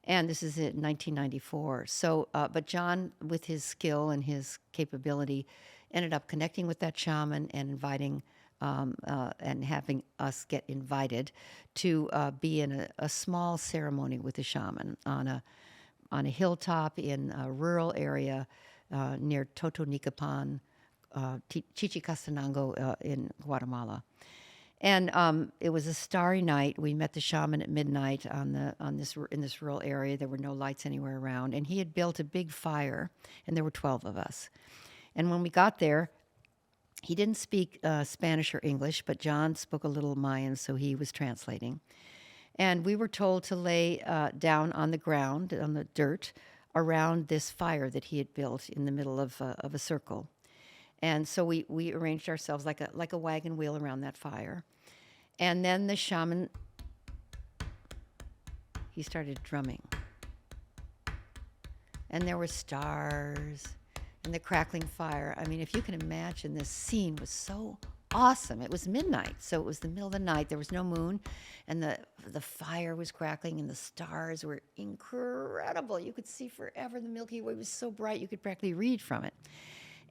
And this is in 1994. So, but John, with his skill and his capability, ended up connecting with that shaman and inviting and having us get invited to be in a small ceremony with the shaman on a hilltop in a rural area near Totonicapan, Chichicastenango in Guatemala. And it was a starry night. We met the shaman at midnight in this rural area. There were no lights anywhere around, and he had built a big fire, and there were 12 of us. And when we got there, he didn't speak Spanish or English, but John spoke a little Mayan, so he was translating. And we were told to lay down on the ground, on the dirt, around this fire that he had built in the middle of a circle. And so we arranged ourselves like a wagon wheel around that fire. And then the shaman, he started drumming. And there were stars and the crackling fire. I mean, if you can imagine, this scene was so awesome. It was midnight, so it was the middle of the night. There was no moon, and the fire was crackling, and the stars were incredible. You could see forever. The Milky Way was so bright you could practically read from it.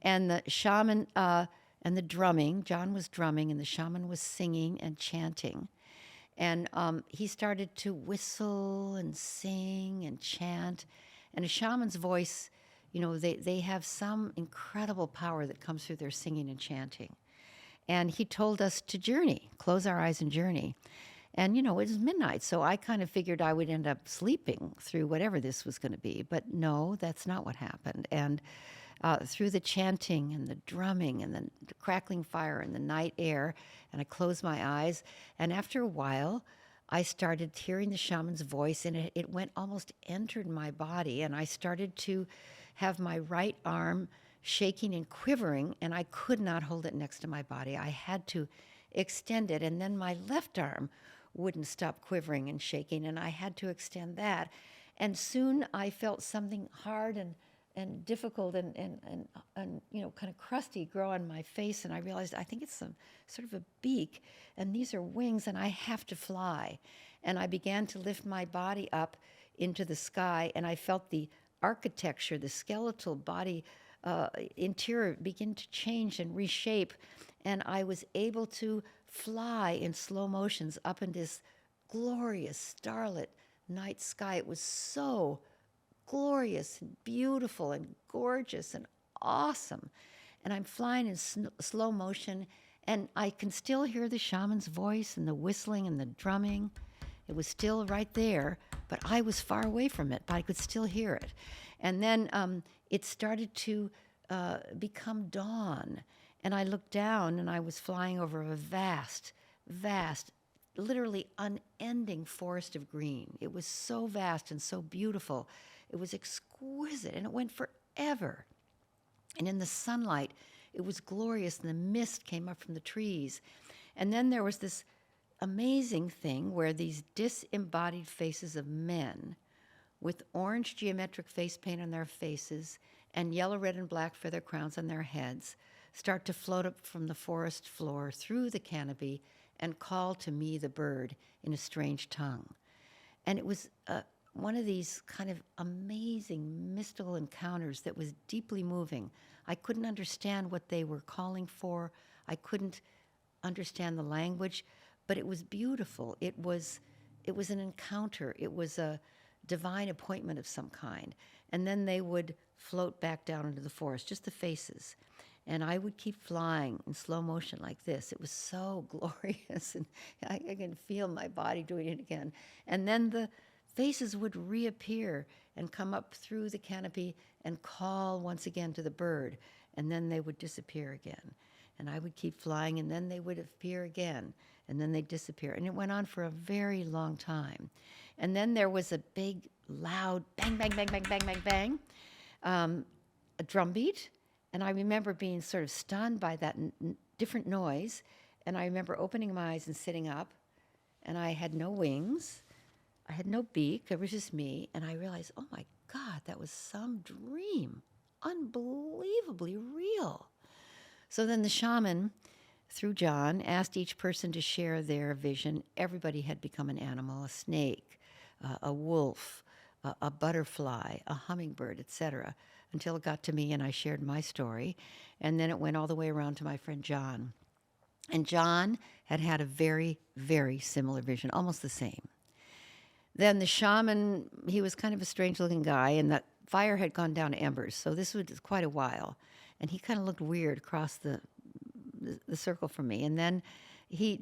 And the shaman and the drumming, John was drumming, and the shaman was singing and chanting. And he started to whistle and sing and chant. And a shaman's voice, they have some incredible power that comes through their singing and chanting. And he told us to journey, close our eyes and journey. And, it was midnight, so I kind of figured I would end up sleeping through whatever this was going to be. But no, that's not what happened. And through the chanting and the drumming and the crackling fire and the night air, and I closed my eyes. And after a while, I started hearing the shaman's voice, and it went almost entered my body. And I started to have my right arm shaking and quivering, and I could not hold it next to my body. I had to extend it, and then my left arm wouldn't stop quivering and shaking, and I had to extend that. And soon I felt something hard and difficult and kind of crusty grow on my face, and I realized I think it's some sort of a beak, and these are wings, and I have to fly. And I began to lift my body up into the sky, and I felt the architecture, the skeletal body interior begin to change and reshape, and I was able to fly in slow motions up in this glorious starlit night sky. It was so glorious and beautiful and gorgeous and awesome. And I'm flying in slow motion, and I can still hear the shaman's voice and the whistling and the drumming. It was still right there, but I was far away from it, but I could still hear it. And then it started to become dawn, and I looked down, and I was flying over a vast, literally unending forest of green. It was so vast and so beautiful. It was exquisite, and it went forever. And in the sunlight, it was glorious, and the mist came up from the trees. And then there was this amazing thing where these disembodied faces of men with orange geometric face paint on their faces and yellow, red, and black feather crowns on their heads start to float up from the forest floor through the canopy and call to me, the bird, in a strange tongue. And it was one of these kind of amazing mystical encounters that was deeply moving. I couldn't understand what they were calling for. I couldn't understand the language, but it was beautiful. It was an encounter. It was a divine appointment of some kind. And then they would float back down into the forest, just the faces. And I would keep flying in slow motion like this. It was so glorious, and I can feel my body doing it again. And then the faces would reappear and come up through the canopy and call once again to the bird, and then they would disappear again. And I would keep flying, and then they would appear again, and then they'd disappear. And it went on for a very long time. And then there was a big, loud bang, bang, bang, bang, bang, bang, bang, a drum beat. And I remember being sort of stunned by that different noise. And I remember opening my eyes and sitting up. And I had no wings. I had no beak. It was just me. And I realized, oh my God, that was some dream. Unbelievably real. So then the shaman, through John, asked each person to share their vision. Everybody had become an animal, a snake, a wolf, a butterfly, a hummingbird, etc., until it got to me and I shared my story. And then it went all the way around to my friend John. And John had a very, very similar vision, almost the same. Then the shaman, he was kind of a strange-looking guy, and the fire had gone down to embers, so this was quite a while. And he kind of looked weird across the circle from me. And then he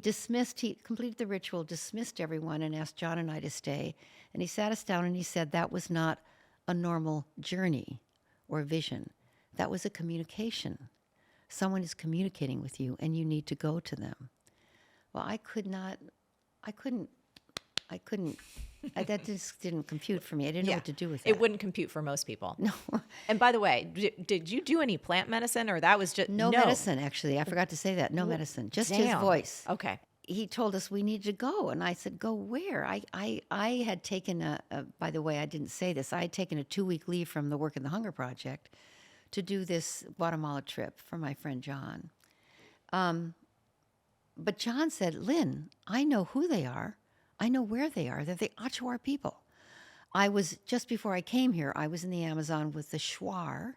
completed the ritual, dismissed everyone, and asked John and I to stay. And he sat us down and he said that was not a normal journey or vision. That was a communication. Someone is communicating with you and you need to go to them. Well, I couldn't, that just didn't compute for me. I didn't know what to do with that. It wouldn't compute for most people. No. And by the way, did you do any plant medicine, or that was just no medicine, actually. I forgot to say that. No medicine. Just his voice. Okay. He told us we need to go. And I said, go where? I had taken by the way, I didn't say this, I had taken a 2-week leave from the Work in the Hunger Project to do this Guatemala trip for my friend John. But John said, Lynn, I know who they are. I know where they are. They're the Achuar people. Just before I came here, I was in the Amazon with the Shuar,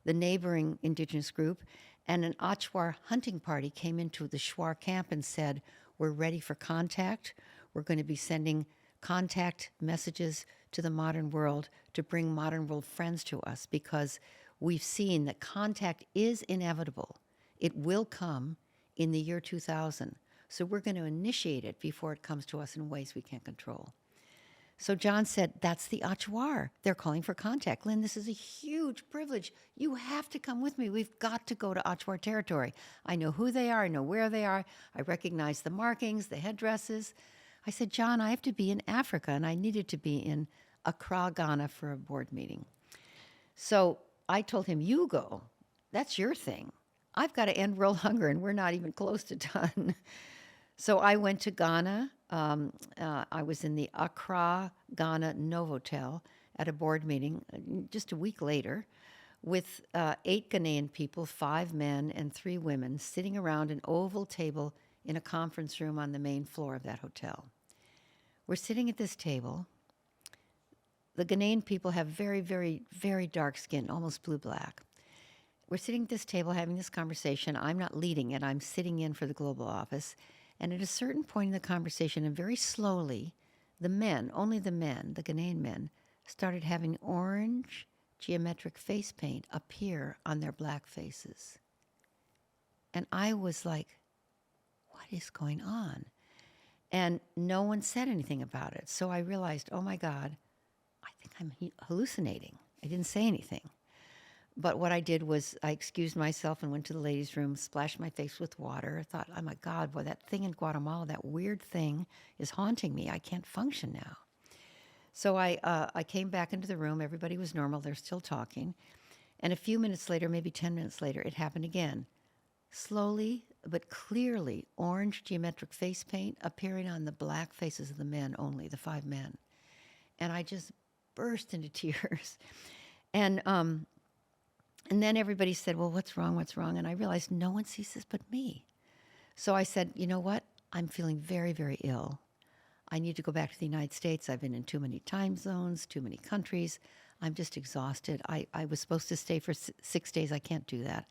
the neighboring indigenous group, and an Achuar hunting party came into the Shuar camp and said, we're ready for contact. We're going to be sending contact messages to the modern world to bring modern world friends to us, because we've seen that contact is inevitable. It will come in the year 2000. So we're going to initiate it before it comes to us in ways we can't control. So John said, that's the Achuar. They're calling for contact. Lynn, this is a huge privilege. You have to come with me. We've got to go to Achuar territory. I know who they are. I know where they are. I recognize the markings, the headdresses. I said, John, I have to be in Africa, and I needed to be in Accra, Ghana for a board meeting. So I told him, you go. That's your thing. I've got to end world hunger, and we're not even close to done. So I went to Ghana. I was in the Accra, Ghana Novotel at a board meeting just a week later with 8 Ghanaian people, 5 men and 3 women, sitting around an oval table in a conference room on the main floor of that hotel. We're sitting at this table. The Ghanaian people have very, very, very dark skin, almost blue-black. We're sitting at this table having this conversation. I'm not leading it. I'm sitting in for the global office. And at a certain point in the conversation, and very slowly, the men, only the men, the Ghanaian men, started having orange geometric face paint appear on their black faces. And I was like, what is going on? And no one said anything about it. So I realized, oh my God, I think I'm hallucinating. I didn't say anything. But what I did was I excused myself and went to the ladies' room, splashed my face with water. I thought, oh my God, boy, that thing in Guatemala, that weird thing is haunting me. I can't function now. So I came back into the room. Everybody was normal. They're still talking. And a few minutes later, maybe 10 minutes later, it happened again. Slowly but clearly, orange geometric face paint appearing on the black faces of the men only, the 5 men. And I just burst into tears. And then everybody said, well, what's wrong? What's wrong? And I realized no one sees this but me. So I said, you know what? I'm feeling very, very ill. I need to go back to the United States. I've been in too many time zones, too many countries. I'm just exhausted. I was supposed to stay for 6 days. I can't do that.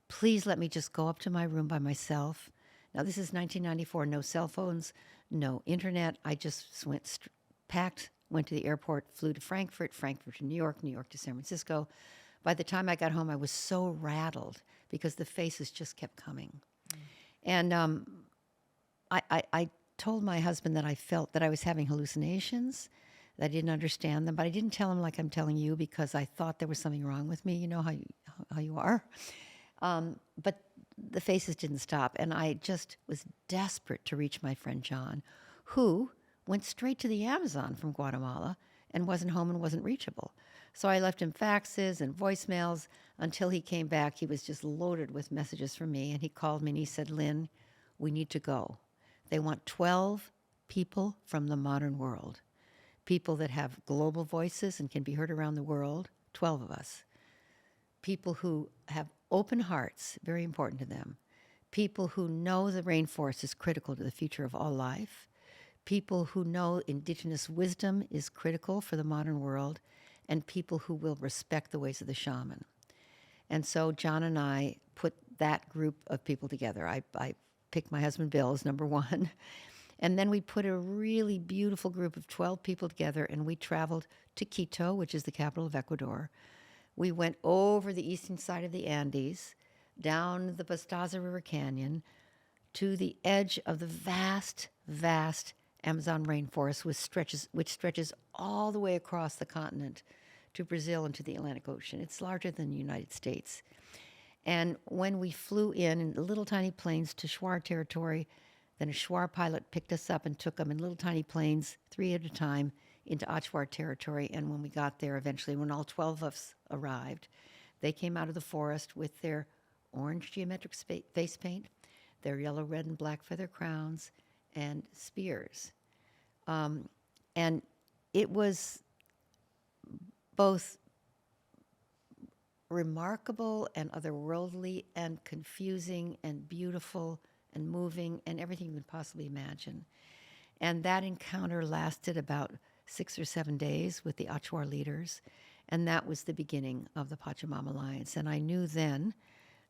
Please let me just go up to my room by myself. Now, this is 1994. No cell phones, no internet. I just packed, went to the airport, flew to Frankfurt, Frankfurt to New York, New York to San Francisco. By the time I got home, I was so rattled because the faces just kept coming. And I told my husband that I felt that I was having hallucinations, that I didn't understand them, but I didn't tell him like I'm telling you because I thought there was something wrong with me. You know how you are. But the faces didn't stop, and I just was desperate to reach my friend John, who went straight to the Amazon from Guatemala and wasn't home and wasn't reachable. So I left him faxes and voicemails until he came back. He was just loaded with messages from me, and he called me and he said, Lynn, we need to go. They want 12 people from the modern world, people that have global voices and can be heard around the world, 12 of us. People who have open hearts, very important to them. People who know the rainforest is critical to the future of all life. People who know indigenous wisdom is critical for the modern world. And people who will respect the ways of the shaman. And so John and I put that group of people together. I picked my husband Bill as number one. And then we put a really beautiful group of 12 people together, and we traveled to Quito, which is the capital of Ecuador. We went over the eastern side of the Andes, down the Pastaza River Canyon, to the edge of the vast, vast Amazon rainforest, which stretches all the way across the continent to Brazil and to the Atlantic Ocean. It's larger than the United States. And when we flew in little tiny planes to Shuar territory, then a Shuar pilot picked us up and took them in little tiny planes, 3 at a time, into Achuar territory. And when we got there, eventually, when all 12 of us arrived, they came out of the forest with their orange geometric face paint, their yellow, red, and black feather crowns, and spears. And it was both remarkable and otherworldly and confusing and beautiful and moving and everything you could possibly imagine. And that encounter lasted about 6 or 7 days with the Achuar leaders, and that was the beginning of the Pachamama Alliance. And I knew then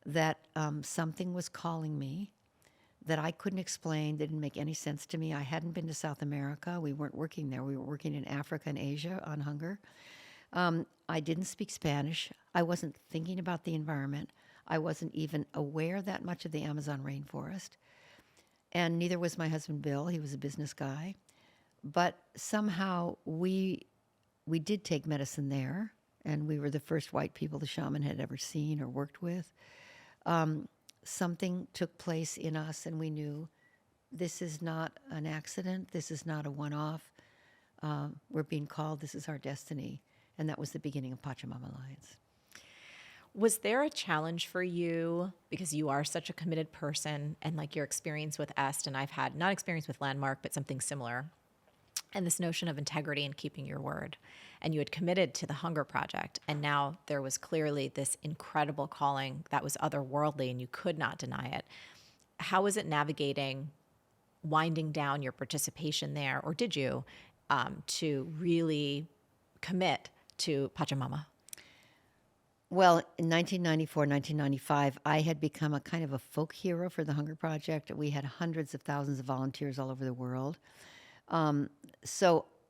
that something was calling me that I couldn't explain, didn't make any sense to me. I hadn't been to South America. We weren't working there. We were working in Africa and Asia on hunger. I didn't speak Spanish. I wasn't thinking about the environment. I wasn't even aware that much of the Amazon rainforest. And neither was my husband, Bill. He was a business guy. But somehow we did take medicine there, and we were the first white people the shaman had ever seen or worked with. Something took place in us, and we knew this is not an accident. This is not a one-off. We're being called. This is our destiny. And that was the beginning of Pachamama Alliance. Was there a challenge for you, because you are such a committed person, and like your experience with Est, and I've had not experience with Landmark, but something similar, and this notion of integrity and keeping your word, and you had committed to the Hunger Project, and now there was clearly this incredible calling that was otherworldly, and you could not deny it. How was it navigating, winding down your participation there, or did you, to really commit to Pachamama? Well, in 1994, 1995, I had become a kind of a folk hero for the Hunger Project. We had hundreds of thousands of volunteers all over the world. And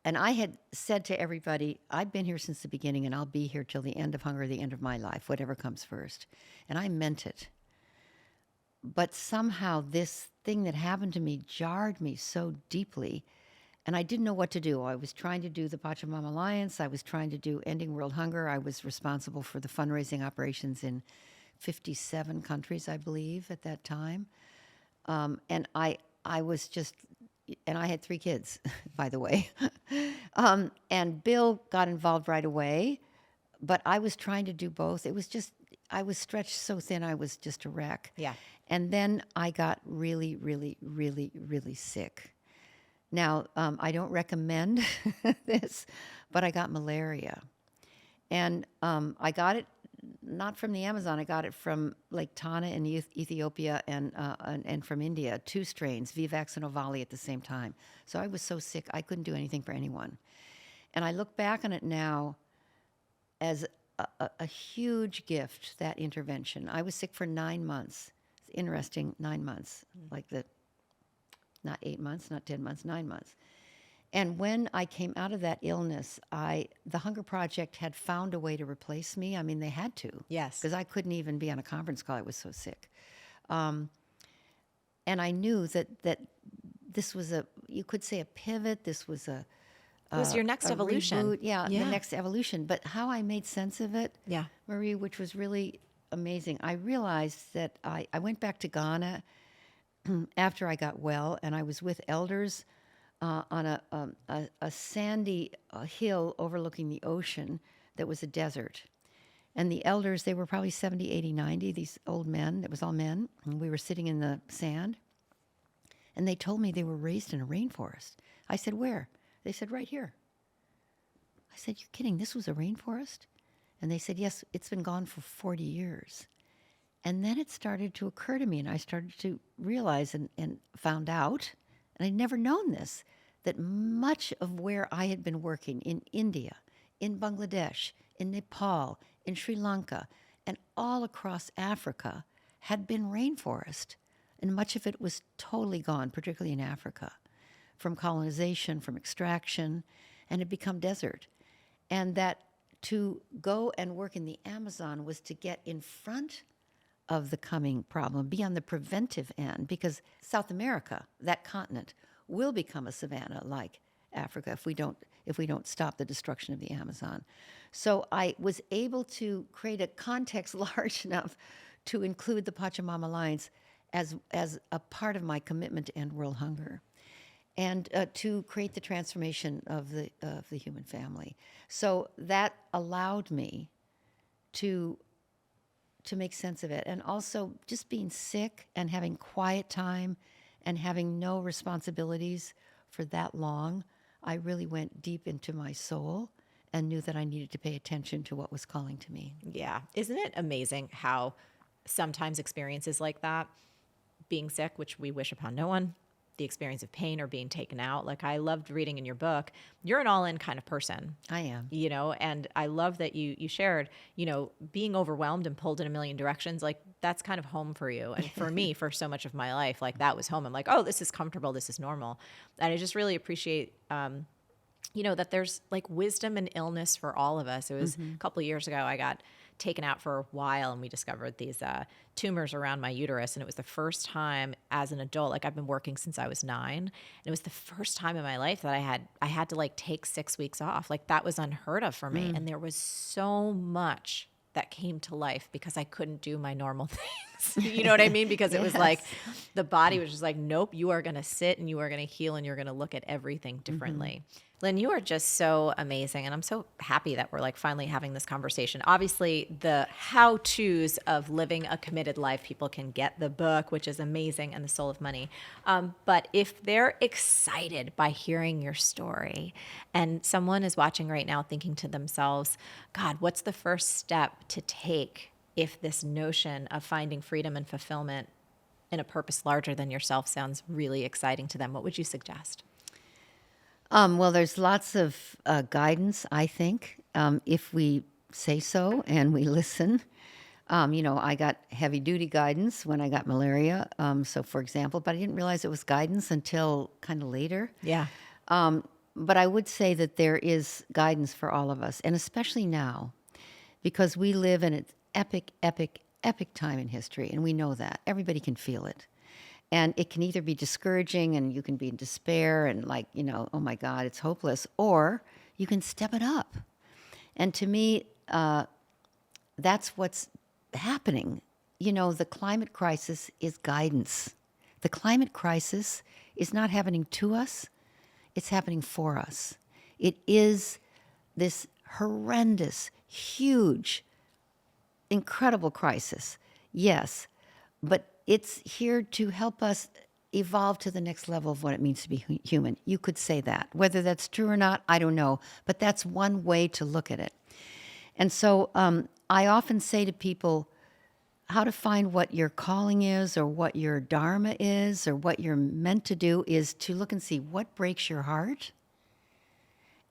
I had said to everybody, I've been here since the beginning, and I'll be here till the end of hunger, the end of my life, whatever comes first. And I meant it. But somehow this thing that happened to me jarred me so deeply, and I didn't know what to do. I was trying to do the Pachamama Alliance. I was trying to do Ending World Hunger. I was responsible for the fundraising operations in 57 countries, I believe, at that time. And I was just, and I had 3 kids, by the way. And Bill got involved right away, but I was trying to do both. It was just, I was stretched so thin, I was just a wreck. Yeah. And then I got really, really, really, really sick. Now, I don't recommend this, but I got malaria. And I got it not from the Amazon. I got it from Lake Tana in Ethiopia and from India, 2 strains, Vivax and Ovali at the same time. So I was so sick, I couldn't do anything for anyone. And I look back on it now as a huge gift, that intervention. I was sick for 9 months. It's interesting, 9 months, not 8 months, not 10 months, 9 months. And when I came out of that illness, the Hunger Project had found a way to replace me. I mean, they had to. Yes. Because I couldn't even be on a conference call. I was so sick. And I knew that this was you could say a pivot. This was It was your next a evolution. reboot. Yeah, the next evolution. But how I made sense of it, Marie, which was really amazing, I realized that I went back to Ghana after I got well, and I was with elders on a sandy hill overlooking the ocean that was a desert. And the elders, they were probably 70, 80, 90, these old men. It was all men. And we were sitting in the sand. And they told me they were raised in a rainforest. I said, where? They said, right here. I said, you kidding? This was a rainforest? And they said, yes, it's been gone for 40 years. And then it started to occur to me, and I started to realize and found out, and I'd never known this, that much of where I had been working in India, in Bangladesh, in Nepal, in Sri Lanka, and all across Africa had been rainforest. And much of it was totally gone, particularly in Africa, from colonization, from extraction, and had become desert. And that to go and work in the Amazon was to get in front of the coming problem, be on the preventive end, because South America, that continent, will become a savanna like Africa if we don't stop the destruction of the Amazon. So I was able to create a context large enough to include the Pachamama Alliance as a part of my commitment to end world hunger, and to create the transformation of the human family. So that allowed me to make sense of it. And also just being sick and having quiet time and having no responsibilities for that long, I really went deep into my soul and knew that I needed to pay attention to what was calling to me. Yeah. Isn't it amazing how sometimes experiences like that, being sick, which we wish upon no one, the experience of pain or being taken out. Like, I loved reading in your book, you're an all-in kind of person. I am. And I love that you shared, being overwhelmed and pulled in a million directions, like that's kind of home for you. And for me, for so much of my life, like that was home. I'm like, oh, this is comfortable. This is normal. And I just really appreciate, that there's like wisdom and illness for all of us. It was a couple of years ago, I got taken out for a while and we discovered these tumors around my uterus. And it was the first time as an adult, like I've been working since I was 9. And it was the first time in my life that I had to like take 6 weeks off. Like that was unheard of for me. And there was so much that came to life because I couldn't do my normal things. You know what I mean? Because it was like the body was just like, nope, you are going to sit and you are going to heal and you're going to look at everything differently. Lynne, you are just so amazing. And I'm so happy that we're like finally having this conversation. Obviously, the how-tos of living a committed life, people can get the book, which is amazing, and The Soul of Money. But if they're excited by hearing your story and someone is watching right now thinking to themselves, God, what's the first step to take if this notion of finding freedom and fulfillment in a purpose larger than yourself sounds really exciting to them? What would you suggest? Well, there's lots of guidance, I think, if we say so and we listen. I got heavy-duty guidance when I got malaria, so for example, but I didn't realize it was guidance until kind of later. Yeah. But I would say that there is guidance for all of us, and especially now, because we live in an epic, epic, epic time in history, and we know that. Everybody can feel it. And it can either be discouraging and you can be in despair and like, oh my God, it's hopeless, or you can step it up. And to me, that's what's happening. The climate crisis is guidance. The climate crisis is not happening to us, it's happening for us. It is this horrendous, huge, incredible crisis, yes, but it's here to help us evolved to the next level of what it means to be human. You could say that. Whether that's true or not, I don't know. But that's one way to look at it. And so I often say to people, how to find what your calling is or what your dharma is or what you're meant to do is to look and see what breaks your heart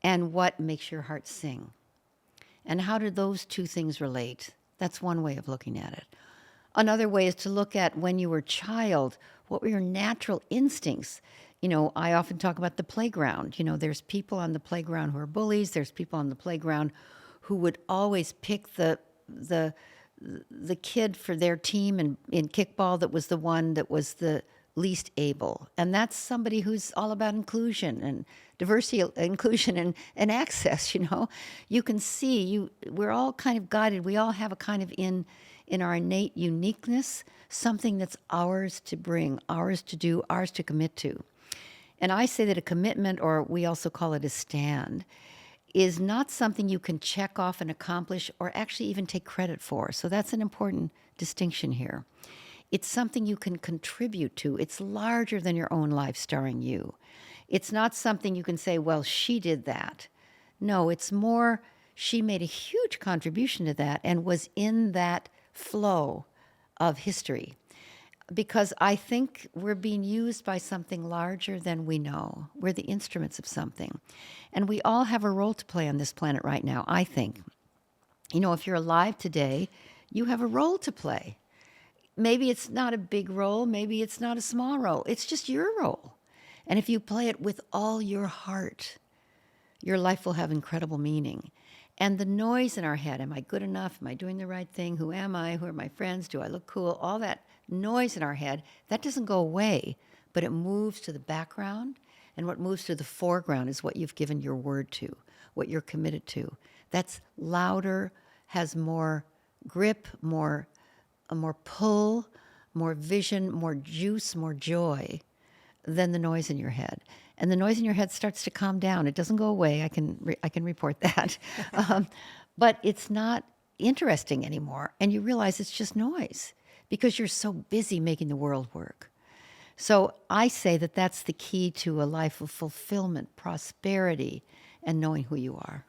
and what makes your heart sing. And how do those two things relate? That's one way of looking at it. Another way is to look at when you were a child, what were your natural instincts? I often talk about the playground. There's people on the playground who are bullies. There's people on the playground who would always pick the kid for their team in kickball that was the one that was the least able. And that's somebody who's all about inclusion and diversity, inclusion and access, You can see, we're all kind of guided. We all have a kind of in our innate uniqueness, something that's ours to bring, ours to do, ours to commit to. And I say that a commitment, or we also call it a stand, is not something you can check off and accomplish or actually even take credit for. So that's an important distinction here. It's something you can contribute to. It's larger than your own life starring you. It's not something you can say, well, she did that. No, it's more, she made a huge contribution to that and was in that flow of history. Because I think we're being used by something larger than we know. We're the instruments of something. And we all have a role to play on this planet right now, I think. If you're alive today, you have a role to play. Maybe it's not a big role, maybe it's not a small role. It's just your role. And if you play it with all your heart, your life will have incredible meaning. And the noise in our head, am I good enough? Am I doing the right thing? Who am I? Who are my friends? Do I look cool? All that noise in our head, that doesn't go away, but it moves to the background. And what moves to the foreground is what you've given your word to, what you're committed to. That's louder, has more grip, more pull, more vision, more juice, more joy than the noise in your head. And the noise in your head starts to calm down. It doesn't go away. I can report that. But it's not interesting anymore. And you realize it's just noise because you're so busy making the world work. So I say that that's the key to a life of fulfillment, prosperity, and knowing who you are.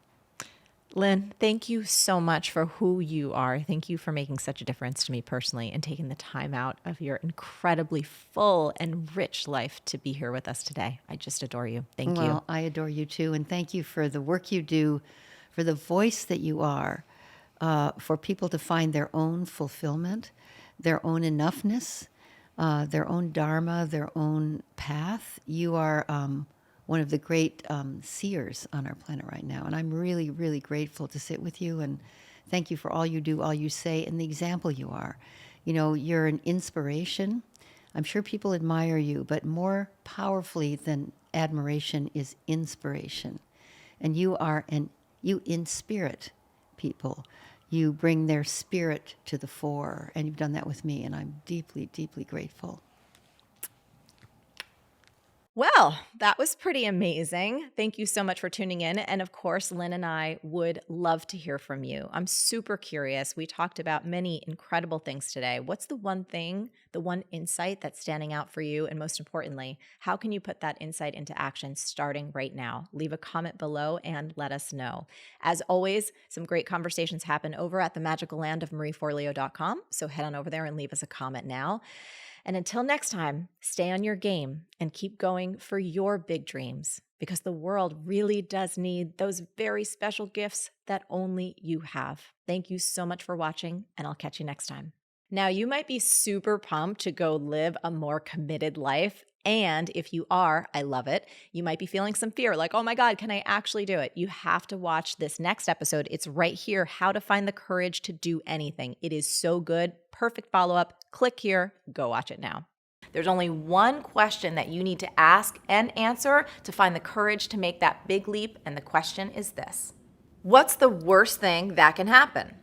Lynne, thank you so much for who you are. Thank you for making such a difference to me personally and taking the time out of your incredibly full and rich life to be here with us today. I just adore you. Thank you. Well, I adore you too. And thank you for the work you do, for the voice that you are, for people to find their own fulfillment, their own enoughness, their own dharma, their own path. You are one of the great seers on our planet right now. And I'm really, really grateful to sit with you. And thank you for all you do, all you say, and the example you are. You're an inspiration. I'm sure people admire you, but more powerfully than admiration is inspiration. And you inspirit people. You bring their spirit to the fore. And you've done that with me. And I'm deeply, deeply grateful. Well, that was pretty amazing. Thank you so much for tuning in. And of course, Lynne and I would love to hear from you. I'm super curious. We talked about many incredible things today. What's the one thing, the one insight that's standing out for you? And most importantly, how can you put that insight into action starting right now? Leave a comment below and let us know. As always, some great conversations happen over at the magical land of marieforleo.com. So head on over there and leave us a comment now. And until next time, stay on your game and keep going for your big dreams, because the world really does need those very special gifts that only you have. Thank you so much for watching, and I'll catch you next time. Now, you might be super pumped to go live a more committed life. And if you are, I love it. You might be feeling some fear, like, oh my God, can I actually do it? You have to watch this next episode. It's right here, How to Find the Courage to Do Anything. It is so good. Perfect follow-up. Click here. Go watch it now. There's only one question that you need to ask and answer to find the courage to make that big leap. And the question is this: what's the worst thing that can happen?